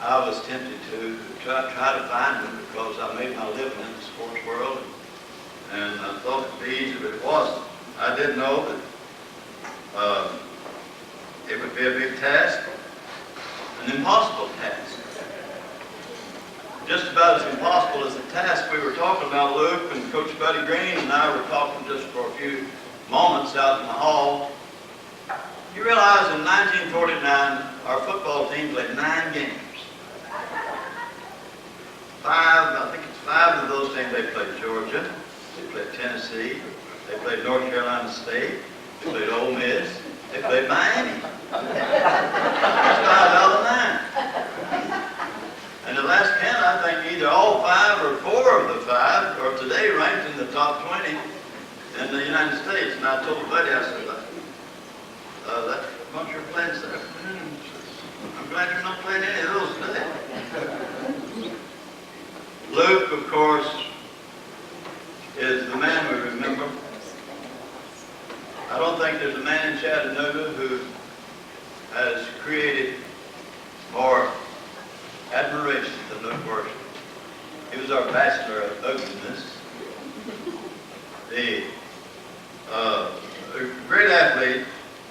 I was tempted to try to find them because I made my living in the sports world, and I thought it'd be easy, but it wasn't. I didn't know that it would be a big task, an impossible task. Just about as impossible as the task we were talking about, Luke and Coach Buddy Green and I were talking just for a few moments out in the hall. You realize in 1949, our football team played 9 games. I think it's 5 of those teams. They played Georgia, they played Tennessee, they played North Carolina State, they played Ole Miss, they played Miami. That's 5 out of the 9. And the last 10, I think either all 5 or 4 of the 5 are today ranked in the top 20 in the United States. And I told Buddy, I said, that bunch you're playing this afternoon, I'm glad you're not playing any of those today. Luke, of course, is the man we remember think there's a man in Chattanooga who has created more admiration than Luke worship. He was our bachelor of ugliness. A great athlete,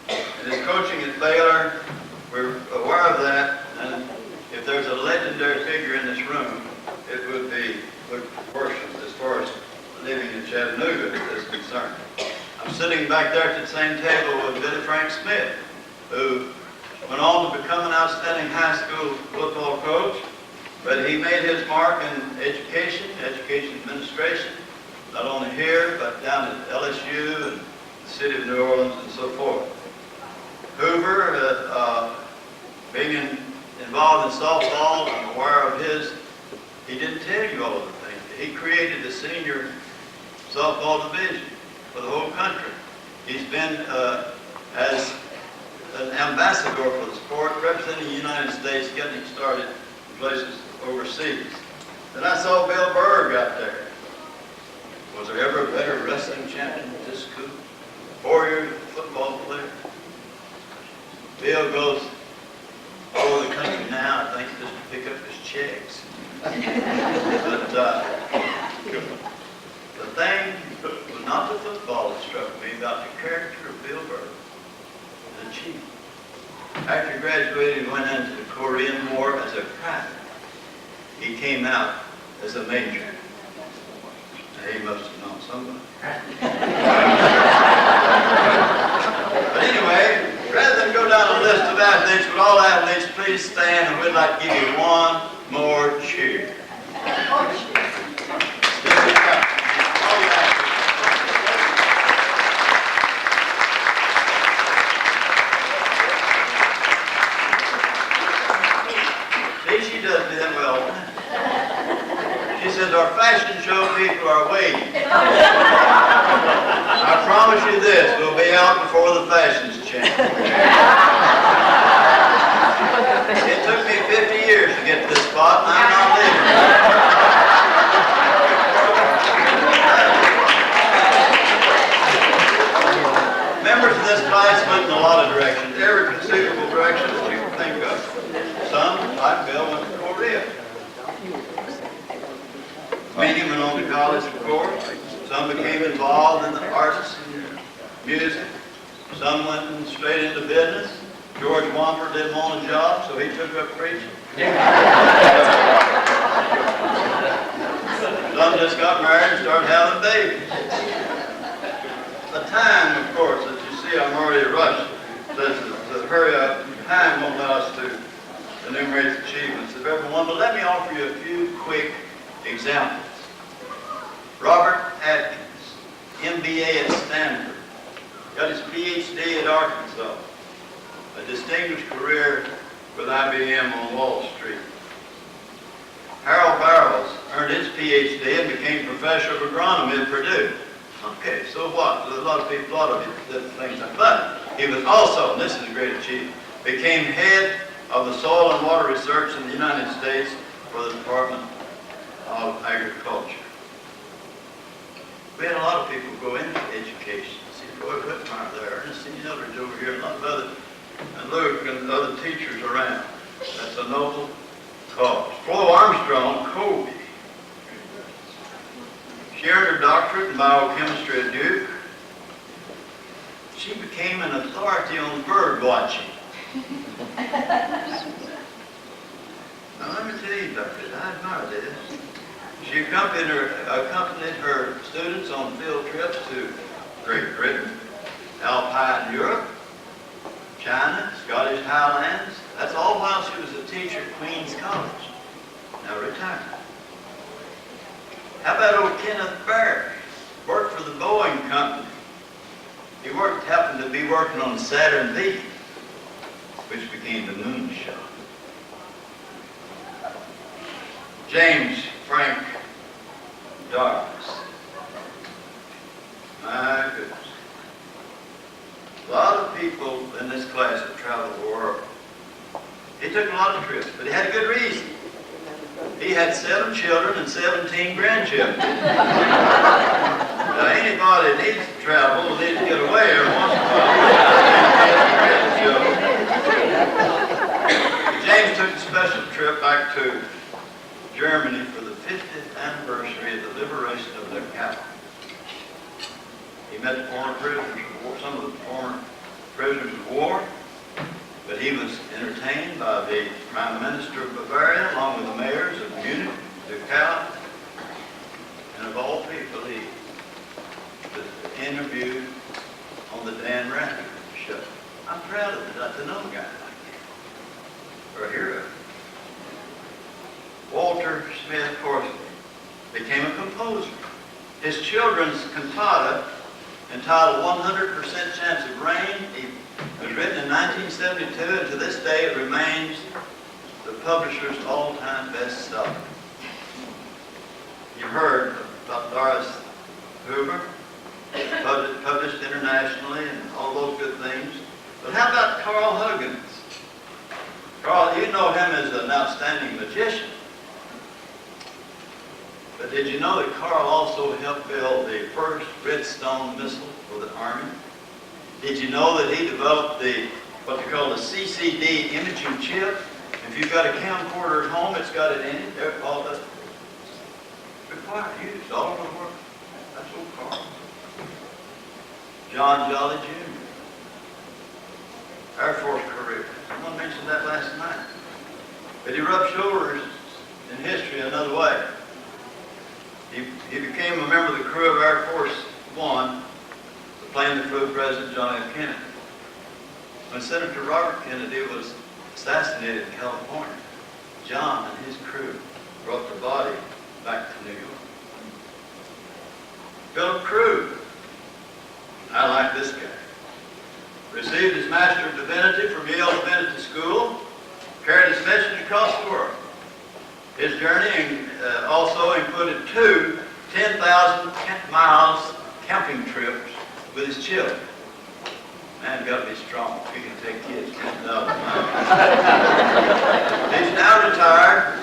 and his coaching at Baylor, we're aware of that, and if there's a legendary figure in this room, it would be Luke worship as far as living in Chattanooga is concerned. I'm sitting back there at the same table with Billy Frank Smith, who went on to become an outstanding high school football coach, but he made his mark in education administration, not only here, but down at LSU and the city of New Orleans and so forth. Hoover, being involved in softball, I'm aware of he didn't tell you all of the things. He created the senior softball division for the whole country. He's been as an ambassador for the sport, representing the United States, getting started in places overseas. Then I saw Bill Berg out there. Was there ever a better wrestling champion at this school? 4-year football player. Bill goes all over the country now, I think, just to pick up his checks. But the thing was not the football that struck me, about the character of Bill Berg, the chief. After graduating, he went into the Korean War as a private. He came out as a major. Now, he must have known somebody. But anyway, rather than go down a list of athletes, would all athletes please stand, and we'd like to give you one more cheer. She does me that well. She says, our fashion show people are waiting. I promise you this, we'll be out before the fashions change. It took me 50 years to get to this spot, and I'm not leaving. Members of this class went in a lot of directions, every conceivable direction that you can think of. Some, like Bill, went to Korea. Many went on to college, of course. Some became involved in the arts and music. Some went straight into business. George Wamper didn't want a job, so he took up preaching. Some just got married and started having babies. The time, of course, as you see, I'm already rushed. To hurry up. Time won't allow us to enumerate the achievements of everyone, but let me offer you a few quick examples. Robert Atkins, MBA at Stanford, got his PhD at Arkansas, a distinguished career with IBM on Wall Street. Harold Barrows earned his PhD and became professor of agronomy at Purdue. Okay, so what? There's a lot of people, a lot of different things. But he was also, and this is a great achievement, became head of the soil and water research in the United States for the Department of Agriculture. We had a lot of people go into education. See Roy Whitmire there, Ernestine Eldridge over here, and a lot of other, and Luke and other teachers around. That's a noble cause. Flo Armstrong, Kobe. She earned her doctorate in biochemistry at Duke. She became an authority on bird watching. Now let me tell you, doctors, I admire this. She accompanied her students on field trips to Great Britain, Alpine Europe, China, Scottish Highlands. That's all while she was a teacher at Queen's College, now retired. How about old Kenneth Barry? Worked for the Boeing Company. He happened to be working on Saturn V, which became the moonshot. James Frank Darvis. My goodness. A lot of people in this class have traveled the world. He took a lot of trips, but he had a good reason. He had 7 children and 17 grandchildren. Now, anybody that needs to travel needs to get away every once in a while. James took a special trip back to Germany for the 50th anniversary of the liberation of their capital. He met the former prisoners of war, some of the former prisoners of war, but he was entertained by the Prime Minister of Bavaria, along with the mayors of Munich, Dachau, and of all people, he was interviewed on the Dan Rather show. I'm proud of it, to know a guy like him, or a hero. Walter Smith Horsley became a composer. His children's cantata, entitled 100% Chance of Rain, it was written in 1972, and to this day it remains the publisher's all-time bestseller. You've heard about Doris Hoover, published internationally and all those good things. But how about Carl Huggins? Carl, you know him as an outstanding magician. But did you know that Carl also helped build the first Redstone missile for the Army? Did you know that he developed what they call the CCD imaging chip? If you've got a camcorder at home, it's got it in it. They're all that required use all over the world. That's old Carl. John Jolly Jr. Air Force career. Someone mentioned that last night. But he rubbed shoulders in history another way. He became a member of the crew of Air Force One, the plane that flew President John F. Kennedy. When Senator Robert Kennedy was assassinated in California, John and his crew brought the body back to New York. Philip Krug, I like this guy. Received his Master of Divinity from Yale Divinity School, carried his message across the world. His journey also included 2 10,000 miles camping trips with his children. Man, got to be strong if he can take kids 10,000 miles. He's now retired,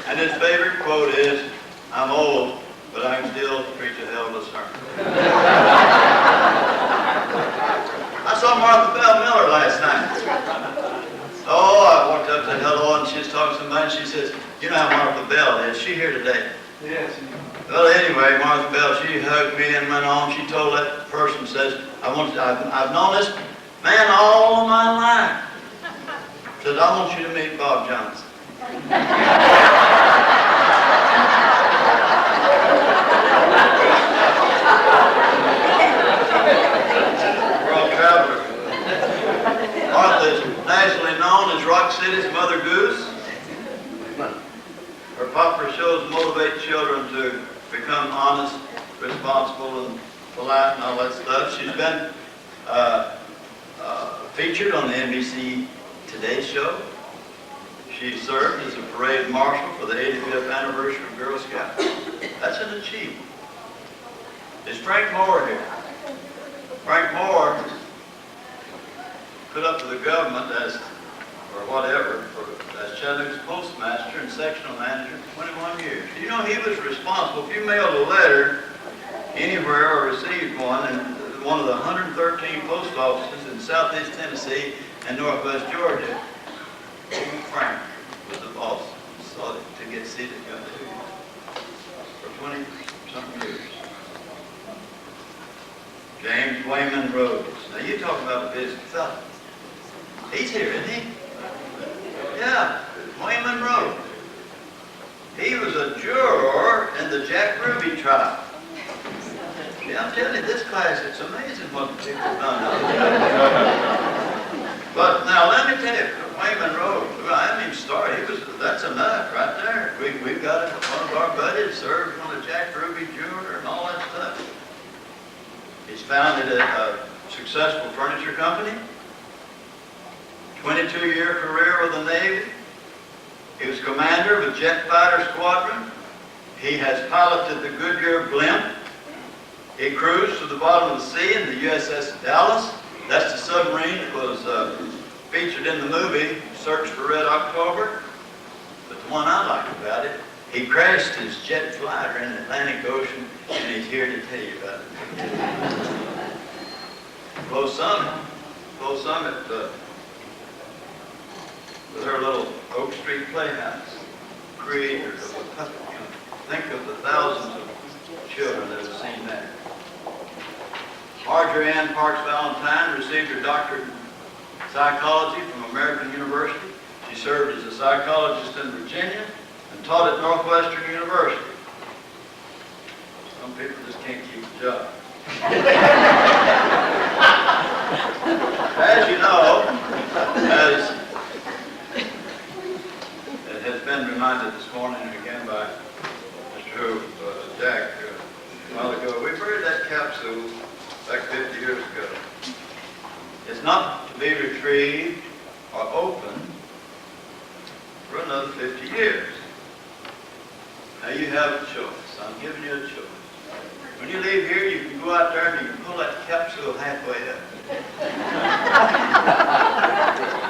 and his favorite quote is, "I'm old, but I can still preach a hell of a sermon." I saw Martha Bell Miller last night. Oh, I walked up and said hello, and she was talking to somebody, and she says, "You know how Martha Bell is. She here today?"
Yes.
Well, anyway, Martha Bell, she hugged me and went on. She told that person, says, I've known this man all my life. Says, "I want you to meet Bob Johnson." World traveler. Martha is nationally known as Rock City's Mother Goose. Her popular shows motivate children to become honest, responsible, and polite and all that stuff. She's been featured on the NBC Today show. She served as a parade marshal for the 85th anniversary of Girl Scouts. That's an achievement. Is Frank Moore here? Frank Moore put up to the government as Chattanooga's postmaster and sectional manager for 21 years. You know, he was responsible. If you mailed a letter anywhere or received one in one of the 113 post offices in southeast Tennessee and northwest Georgia, Frank was the boss. Sought to get seated got to you for 20-something years. James Wayman Rhodes. Now you talk about a busy fellow. He's here, isn't he? Yeah, Wayman Rhodes. He was a juror in the Jack Ruby trial. Yeah, I'm telling you, this class, it's amazing what people have done. But now let me tell you, Wayman Rhodes, well, I haven't even started. That's enough right there. We've got it. One of our buddies served on the Jack Ruby juror and all that stuff. He's founded a successful furniture company. 22-year career with the Navy. He was commander of a jet fighter squadron. He has piloted the Goodyear blimp. He cruised to the bottom of the sea in the USS Dallas. That's the submarine that was featured in the movie Search for Red October. But the one I like about it He crashed his jet fighter in the Atlantic Ocean, and he's here to tell you about it. Close Summit, with her little Oak Street Playhouse, creator of the puppet. Think of the thousands of children that have seen that. Marjorie Ann Parks Valentine received her doctorate in psychology from American University. She served as a psychologist in Virginia and taught at Northwestern University. Some people just can't keep a job. As you know, as it has been reminded this morning again by Mr. Jack a while ago, we buried that capsule back 50 years ago. It's not to be retrieved or opened for another 50 years. Now you have a choice. I'm giving you a choice. When you leave here, you can go out there and you can pull that capsule halfway up.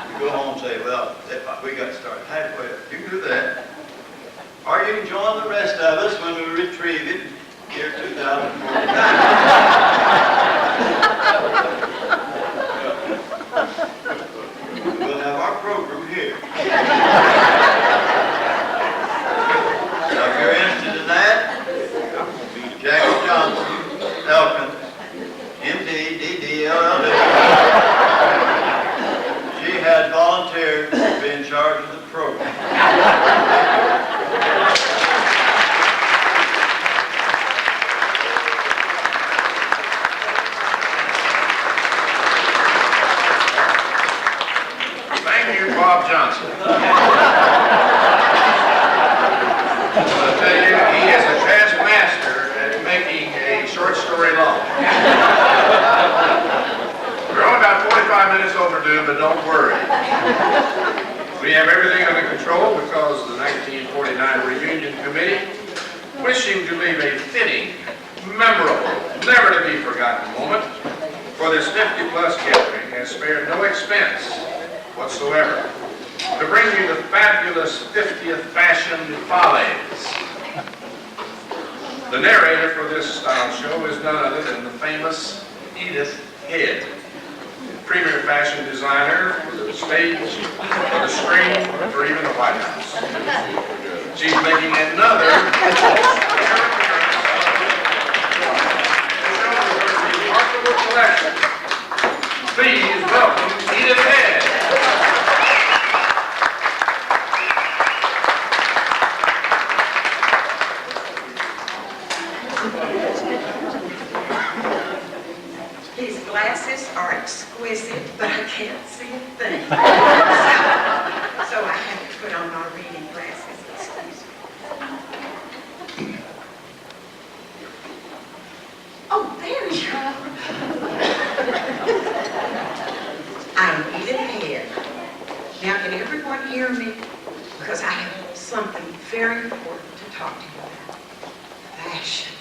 You go home and say, well, we got to start halfway up. You can do that. Or you can join the rest of us when we retrieve it year 2049. We'll have our program here. So if you're interested in that, Jackie Johnson, Elkins, MD, DD, LLD. She has volunteered to be in charge of the program.
Thank you, Bob Johnson. I'll tell you, he is a past master at making a short story long. We're only about 45 minutes overdue, but don't worry. We have everything under control because the 1949 Reunion Committee, wishing to leave a fitting, memorable, never to be forgotten moment for this 50-plus gathering, has spared no expense whatsoever to bring you the fabulous 50th Fashion Follies. The narrator for this style show is none other than the famous Edith Head, premier fashion designer for the stage, for the screen, or for even the White House. She's making another remarkable collection. Please welcome Edith Head.
These glasses are exquisite, but I can't see a thing. So I have to put on my reading glasses. Excuse me. Oh, there you are. I'm Edith Head. Now, can everyone hear me? Because I have something very important to talk to you about. Fashion.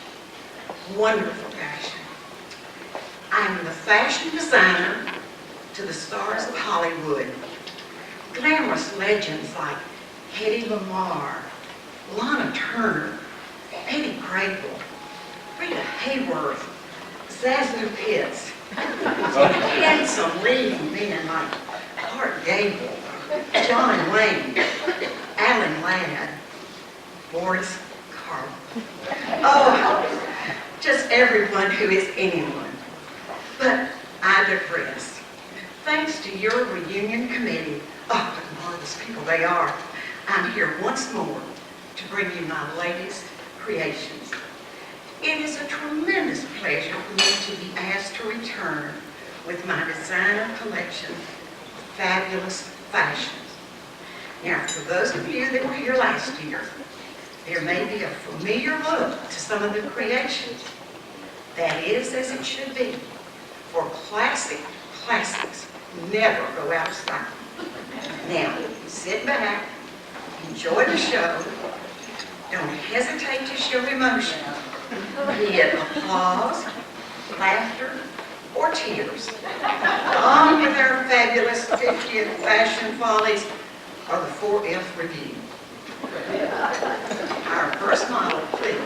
Wonderful fashion. I am the fashion designer to the stars of Hollywood. Glamorous legends like Hedy Lamarr, Lana Turner, Eddie Grable, Rita Hayworth, Zazu Pitts, handsome leading men like Clark Gable, John Wayne, Alan Ladd, Morris Carl. Oh, just everyone who is anyone. But I digress. Thanks to your reunion committee, oh, what marvelous people they are, I'm here once more to bring you my latest creations. It is a tremendous pleasure for me to be asked to return with my designer collection of fabulous fashions. Now, for those of you that were here last year, there may be a familiar look to some of the creations. That is as it should be. For classics never go out of style. Now, sit back, enjoy the show, don't hesitate to show emotion, be it applause, laughter, or tears. On with our fabulous 50th Fashion Follies or the 4F Review. Our first model, please.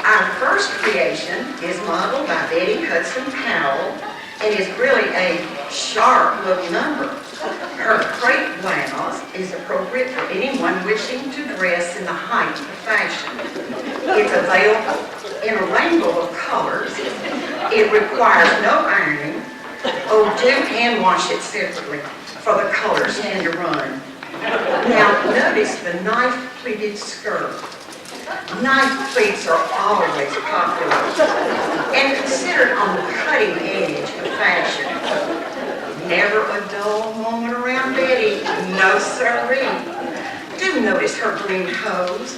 Our first creation is modeled by Betty Hudson Powell and is really a sharp little number. Her crepe blouse is appropriate for anyone wishing to dress in the height of fashion. It's available in a rainbow of colors. It requires no ironing. Oh, do hand wash it separately, for the colors tend to run. Now, notice the knife-pleated skirt. Knife pleats are always popular and considered on the cutting edge of fashion. Never a dull moment around Betty, no sirree. Do notice her green hose,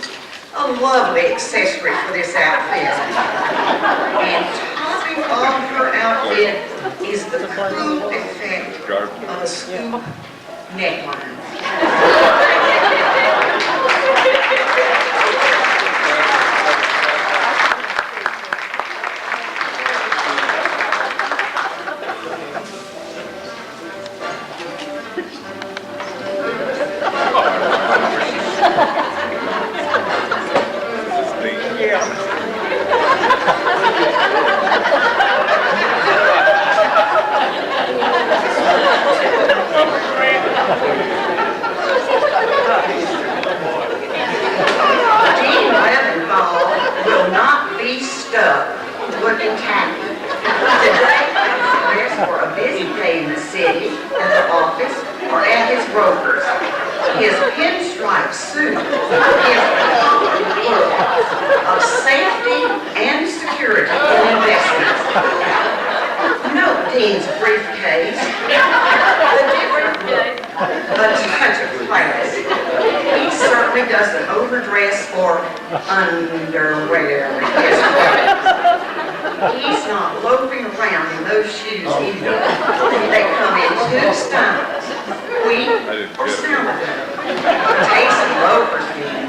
a lovely accessory for this outfit. And topping off her outfit is the cool effect of a scoop neckline. Looking tacky. Today, dress for a busy day in the city, at the office, or at his broker's. His pinstripe suit is the common look of safety and security in investments. Note Dean's briefcase, the different look, a touch of class. He certainly doesn't overdress for underwear. He's not loafing around in those shoes either. They come in two styles, wheat or sourdough. Tasty loafers, Dean.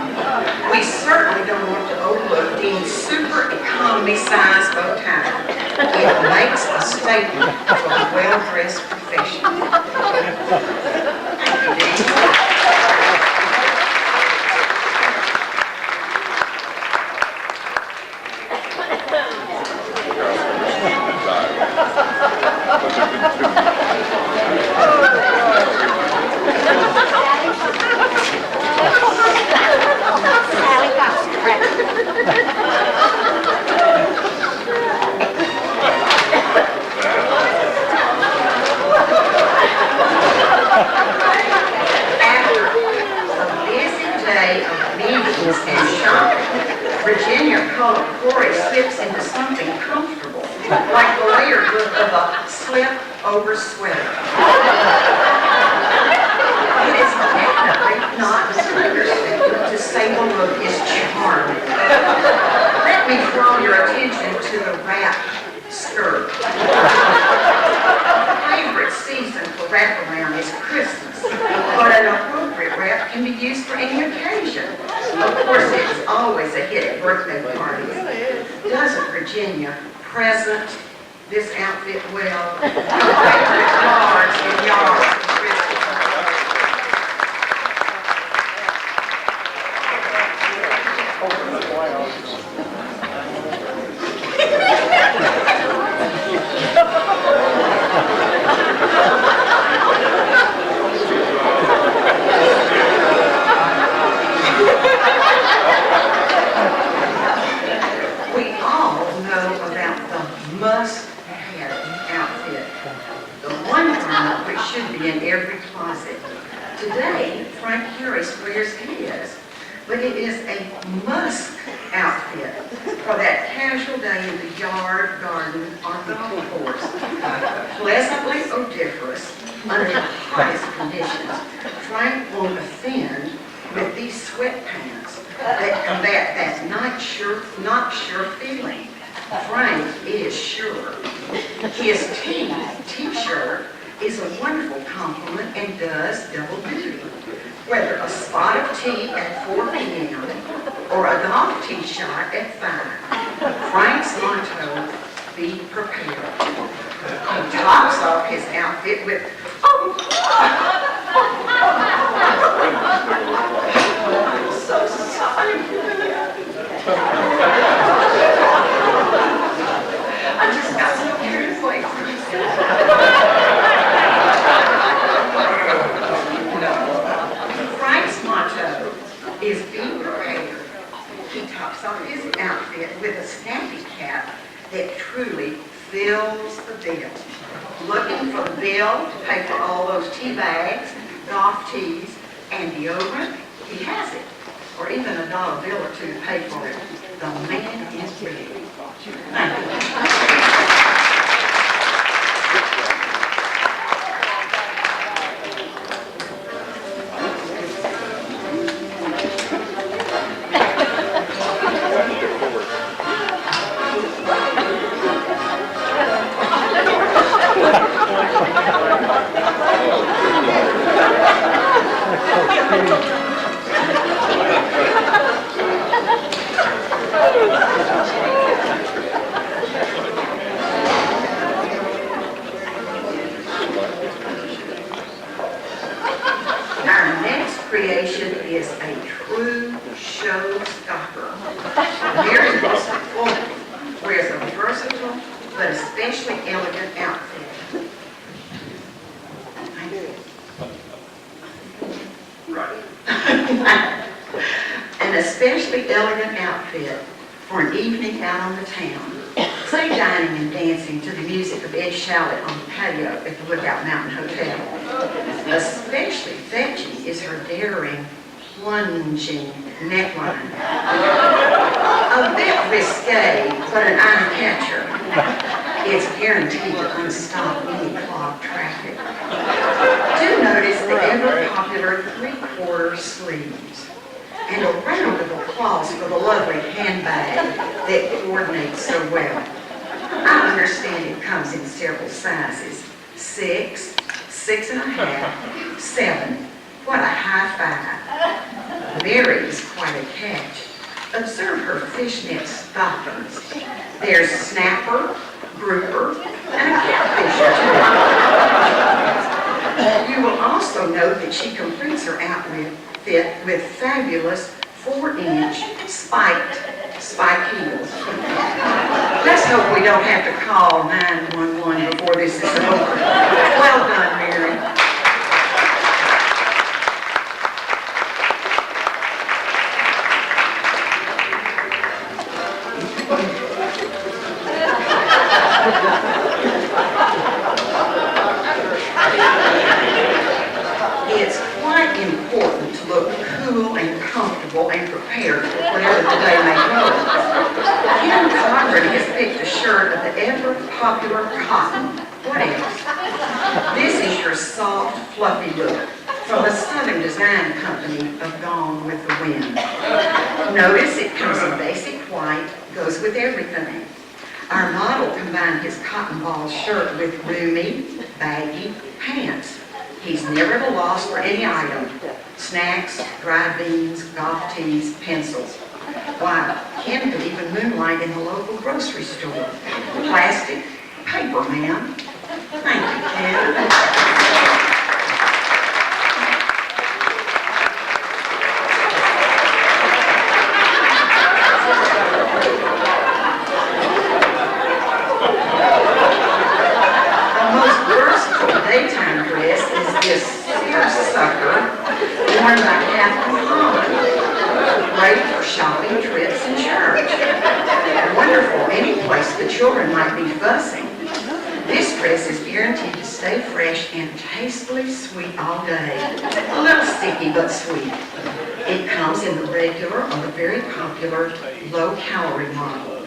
We certainly don't want to overlook Dean's super economy size bow tie. It makes a statement for a well-dressed professional. Thank you, Dean. Virginia colored Corey slips into something comfortable, like the layered look of a slip-over sweater. It is definitely not an understatement to say the look is charming. Let me draw your attention to the wrap skirt. The favorite season for wraparound is Christmas, but an appropriate wrap can be used for any occasion. Of course, it's always a hit at birthday parties. Doesn't Virginia present this outfit well? Yards and yards of Christmas. We all know about the must-have outfit, the one garment which should be in every closet. Today, Frank Harris wears his, but it is a must outfit for that casual day in the yard, garden, or golf course. Pleasantly odoriferous under the hottest conditions, Frank won't offend with these sweatpants that combat that not sure feeling. Frank is sure. His t-shirt is a wonderful compliment and does double duty. Whether a spot of tea at 4 p.m. or a golf tee shot at 5, Frank's motto, be prepared. He tops off his outfit with, I'm so sorry. I just got so carried away from Frank's motto is be prepared. He tops off his outfit with a snappy cap that truly fills the bill. Looking for the bill to pay for all those tea bags, golf tees, and deodorant? He has it. Or even a dollar bill or two to pay for it. The man is ready. Thank you. Our next creation is a true showstopper. Mary Fulton wears a versatile but especially elegant outfit. An especially elegant outfit for an evening out on the town. Say dining and dancing to the music of Ed Shallot on the patio at the Lookout Mountain Hotel. Especially fetching is her daring, plunging neckline. A bit risque, but an eye catcher. It's guaranteed to unstop any clogged traffic. Do notice the ever-popular three-quarter sleeves. And a round of applause for the lovely handbag that coordinates so well. I understand it comes in several sizes. 6, 6.5, 7. What a high five. Mary is quite a catch. Observe her fishnet stockings. There's snapper, grouper, and a catfish. You will also note that she completes her outfit with fabulous 4-inch spike heels. Let's hope we don't have to call 911 before this is over. Well done, Mary. It's quite important to look cool and comfortable and prepared for whatever the day may hold. Kim Cochran has picked a shirt of the ever-popular cotton. What else? This is your soft, fluffy look from the Southern Design Company of Gone with the Wind. Notice it comes in basic white, goes with everything. Our model combined his cotton ball shirt with roomy, baggy pants. He's never at a loss for any item. Snacks, dried beans, golf tees, pencils. Why, Ken could even moonlight in the local grocery store. Plastic, paper, ma'am. Thank you, Ken. Daytime dress is this seersucker worn by Catherine Holland. Great for shopping, trips, and church. Wonderful any place the children might be fussing. This dress is guaranteed to stay fresh and tastefully sweet all day. A little sticky but sweet. It comes in the regular or the very popular low-calorie model.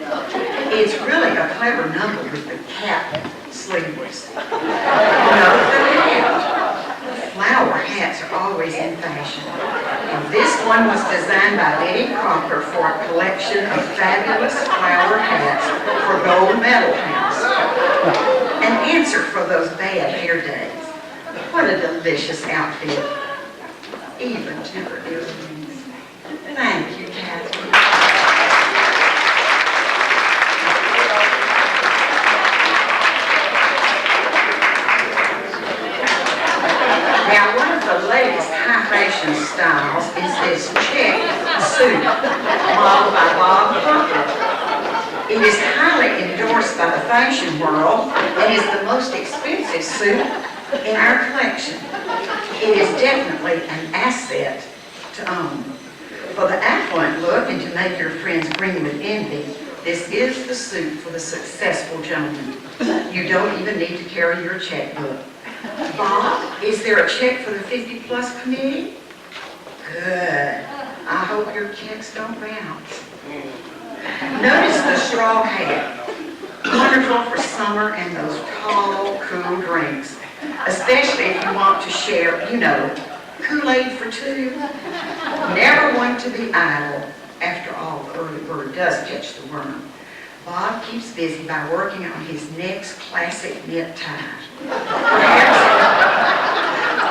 It's really a clever number with the cap sleeveless. Note the hat. Flower hats are always in fashion. And this one was designed by Betty Crocker for a collection of fabulous flower hats for gold medal house. An answer for those bad hair days. What a delicious outfit. even to her earrings. Thank you, Catherine. Now, one of the latest high fashion styles is this check suit modeled by Bob Crumper. It is highly endorsed by the fashion world and is the most expensive suit in our collection. It is definitely an asset to own. For the affluent look and to make your friends grin with envy, this is the suit for the successful gentleman. You don't even need to carry your checkbook. Bob, is there a check for the 50-plus committee? Good. I hope your checks don't bounce. Notice the straw hat. Wonderful for summer and those tall, cool drinks. Especially if you want to share, you know, Kool-Aid for two. Never one to be idle. After all, the early bird does catch the worm. Bob keeps busy by working on his next classic knit tie.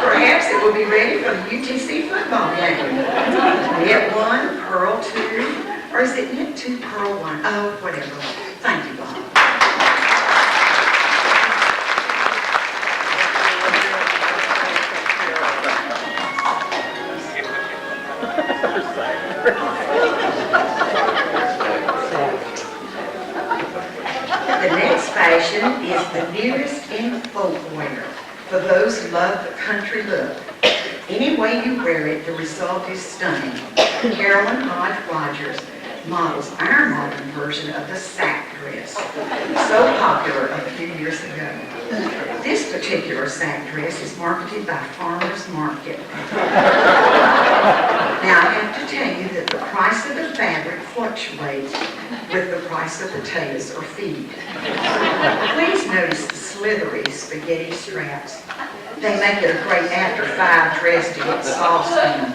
Perhaps it will be ready for the UTC football game. Knit one, purl two, or is it knit two, purl one? Oh, whatever. Thank you, Bob. The next fashion is the newest in folkwear for those who love the country look. Any way you wear it, the result is stunning. Carolyn Hodge Rogers models our modern version of the sack dress, so popular a few years ago. This particular sack dress is marketed by Farmers Market. Now, I have to tell you that the price of the fabric fluctuates with the price of potatoes or feed. Please notice the slithery spaghetti straps. They make it a great after-5 dress to get soft skin.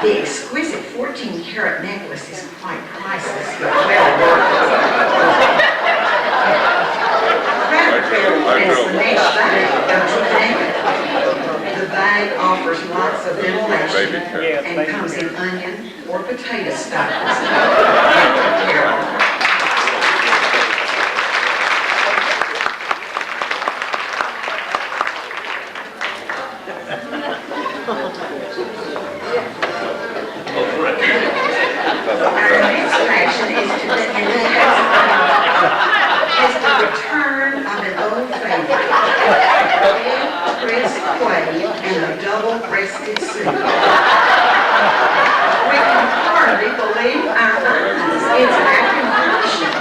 The exquisite 14-karat necklace is quite priceless, but well worth it. Rather cool is the mesh bag, don't you think? The bag offers lots of ventilation and comes in onion or potato styles. Carol. Our next fashion is the return of an old favorite, a dress quaid and a double-breasted suit. We can hardly believe our eyes. It's acting fashion.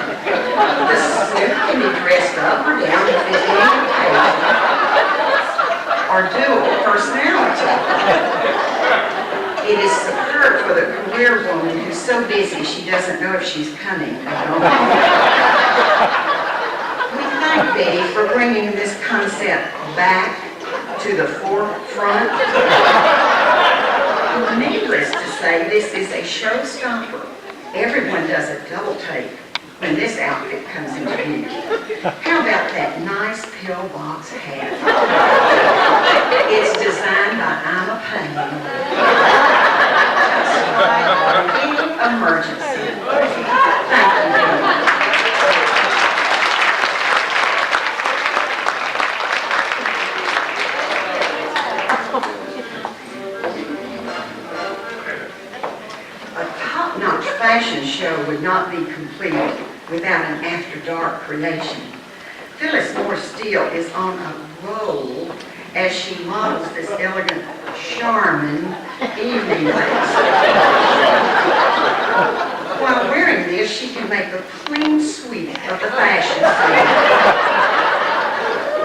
The suit can be dressed up or down to fit any occasion or dual personality. It is superb for the career woman who's so busy she doesn't know if she's coming or going. We thank Betty for bringing this concept back to the forefront. Needless to say, this is a showstopper. Everyone does a double take when this outfit comes into view. How about that nice pillbox hat? It's designed by I'm a Pain. Any emergency. Thank you, Betty. A top-notch fashion show would not be complete without an after-dark creation. Phyllis Moore Steele is on a roll as she models this elegant Charmin evening dress. While wearing this, she can make a clean sweep of the fashion scene.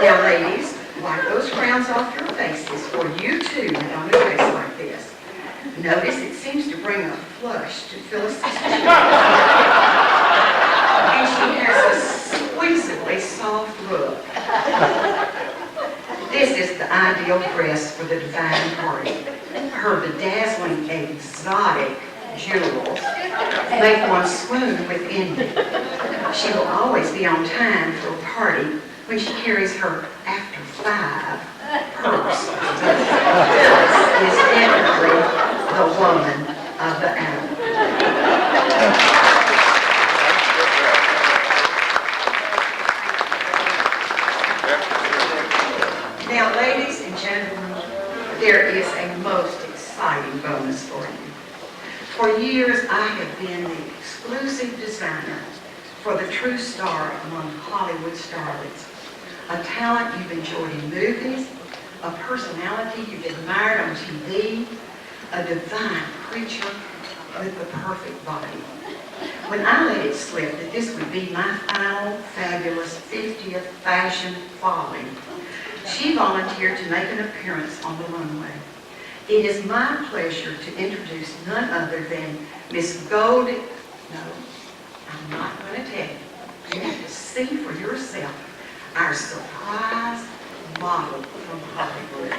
Now, ladies, wipe those frowns off your faces, for you too have on a dress like this. Notice it seems to bring a flush to Phyllis's cheek. And she has a squeezably soft look. This is the ideal dress for the divine party. Her bedazzling exotic jewels make one swoon with envy. She will always be on time for a party when she carries her after 5 purse. Phyllis is definitely the woman of the hour. Now, ladies and gentlemen, there is a most exciting bonus for you. For years, I have been the exclusive designer for the true star among Hollywood starlets. A talent you've enjoyed in movies, a personality you've admired on TV, a divine creature with the perfect body. When I let it slip that this would be my final, fabulous 50th fashion folly, she volunteered to make an appearance on the runway. It is my pleasure to introduce none other than Miss Gold. No, I'm not going to tell you. You have to see for yourself our surprise model from Hollywood.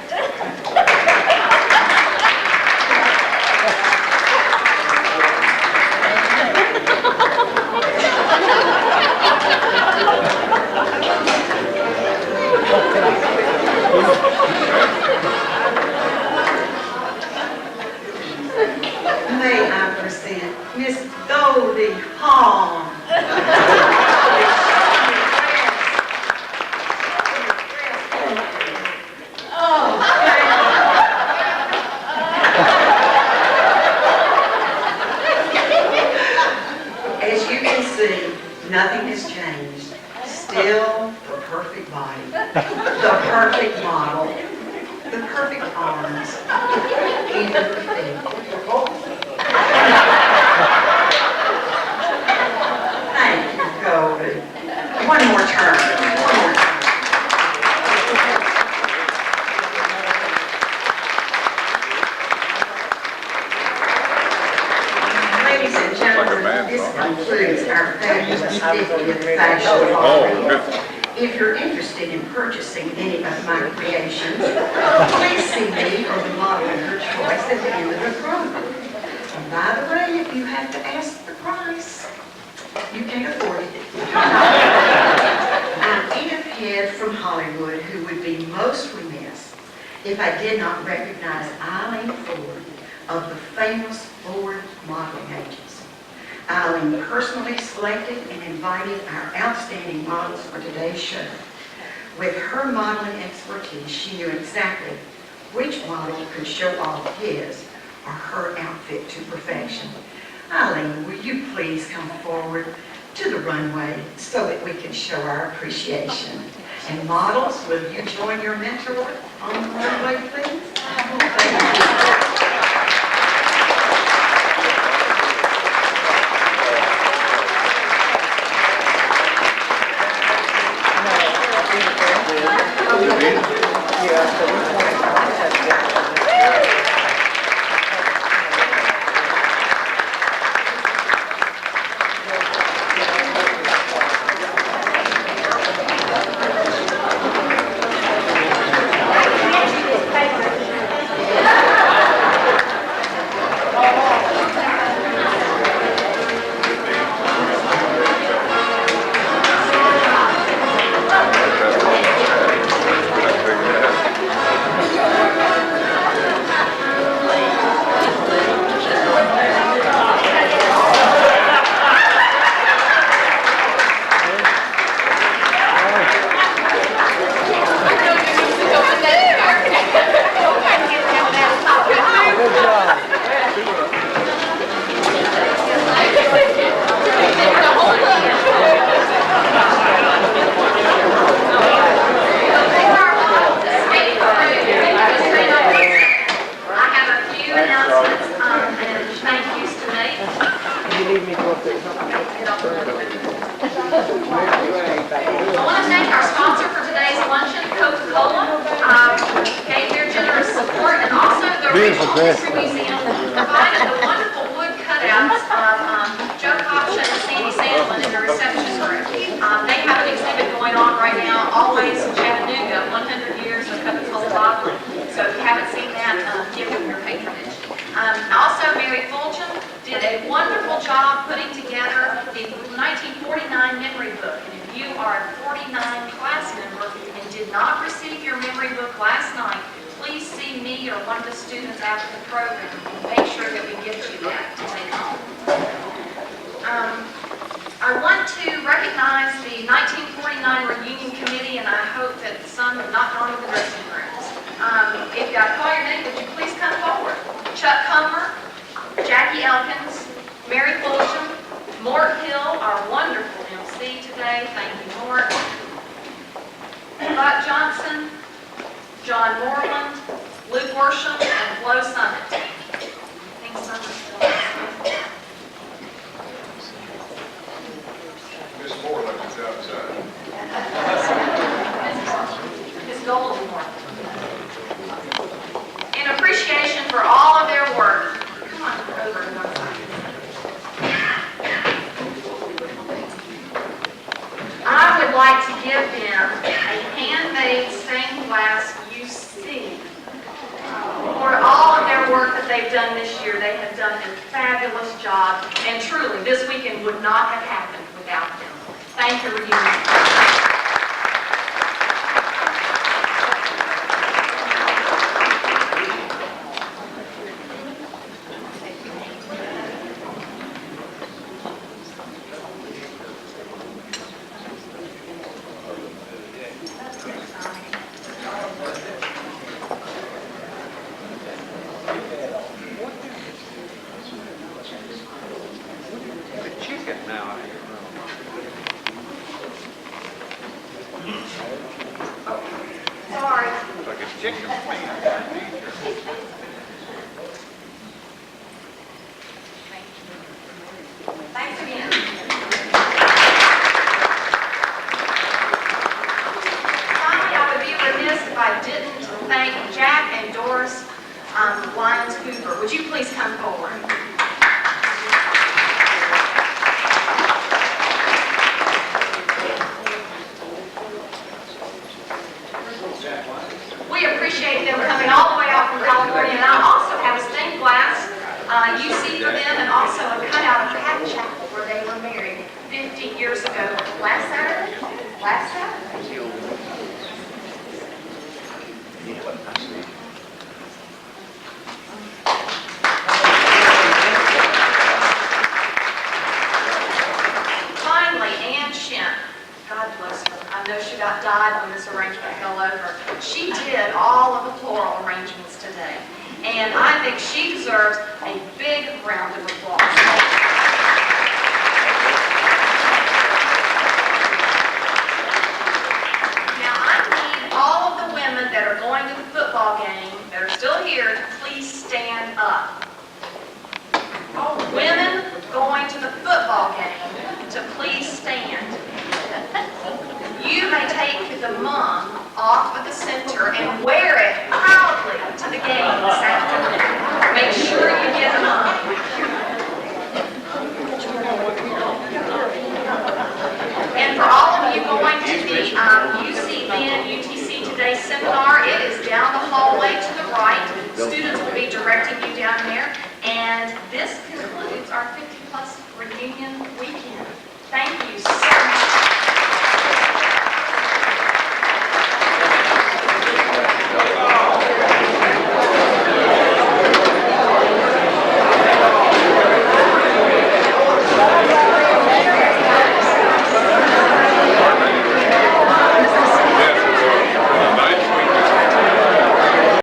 May I present Miss Goldie Hawn. As you can see, nothing has changed. Still the perfect body, the perfect model, the perfect arms, even the feet. Thank you, Goldie. One more turn. One more turn. Ladies and gentlemen, this concludes our fabulous 50th fashion hall. If you're interested in purchasing any of my creations, please see me or the model of your choice at the end of the program. And by the way, if you have to ask the price, you can't afford it. I'm Edith Head from Hollywood, who would be most remiss if I did not recognize Eileen Ford of the famous Ford Modeling Agency. Eileen personally selected and invited our outstanding models for today's show. With her modeling expertise, she knew exactly which model could show off his or her outfit to perfection. Eileen, will you please come forward to the runway so that we can show our appreciation? And models, will you join your mentor on the runway, please? Thank you.
I want to thank our sponsor for today's luncheon, Coca-Cola. Gave their generous support, and also the Regional History Museum provided the wonderful wood cutouts of Joe Kopcha and Sandy Sandlin in the reception room. They have an exhibit going on right now, always in Chattanooga, 100 years of Coca-Cola bottling. So if you haven't seen that, give them your patronage. Also, Mary Fulton did a wonderful job putting together the 1949 memory book. And if you are a 49 class member and did not receive your memory book last night, please see me or or one of the students after the program, make sure that we get you that to take home. I want to recognize the 1949 reunion committee, and I hope that some have not gone to the dressing rooms. If I call your name, would you please come forward? Chuck Comer, Jackie Elkins, Mary Fulsham, Mort Hill, our wonderful MC today. Thank you, Mort. Buck Johnson, John Moreland, Luke Worsham, and Flo Summit. I think Summit's still on.
Miss Moreland is outside.
Ms. Golden Moreland. In appreciation for all of their work, come on over to one side. I would like to give them a handmade stained glass UC for all of their work that they've done this year. They have done a fabulous job, and truly, this weekend would not have happened without them. Thank you, reunion. Sorry.
Like a chicken wing.
Thanks again. Finally, I would be remiss if I didn't thank Jack and Doris Lyons Hoover. Would you please come forward? We appreciate them coming all the way out from California, and I also have a stained glass UC for them, and also a cutout of Pat Chapel where they were married 50 years ago. Last Saturday? Last Saturday? Finally, Ann Shin. God bless her. I know she got died when this arrangement fell over. She did all of the floral arrangements today, and I think she deserves a big round of applause. Now, I need all of the women that are going to the football game, that are still here, to please stand up. Women going to the football game, to please stand. You may take the mum off of the center and wear it proudly to the game this afternoon. Make sure you get them on. And for all of you going to the UC Then UTC Today seminar, it is down the hallway to the right. Students will be directing you down there.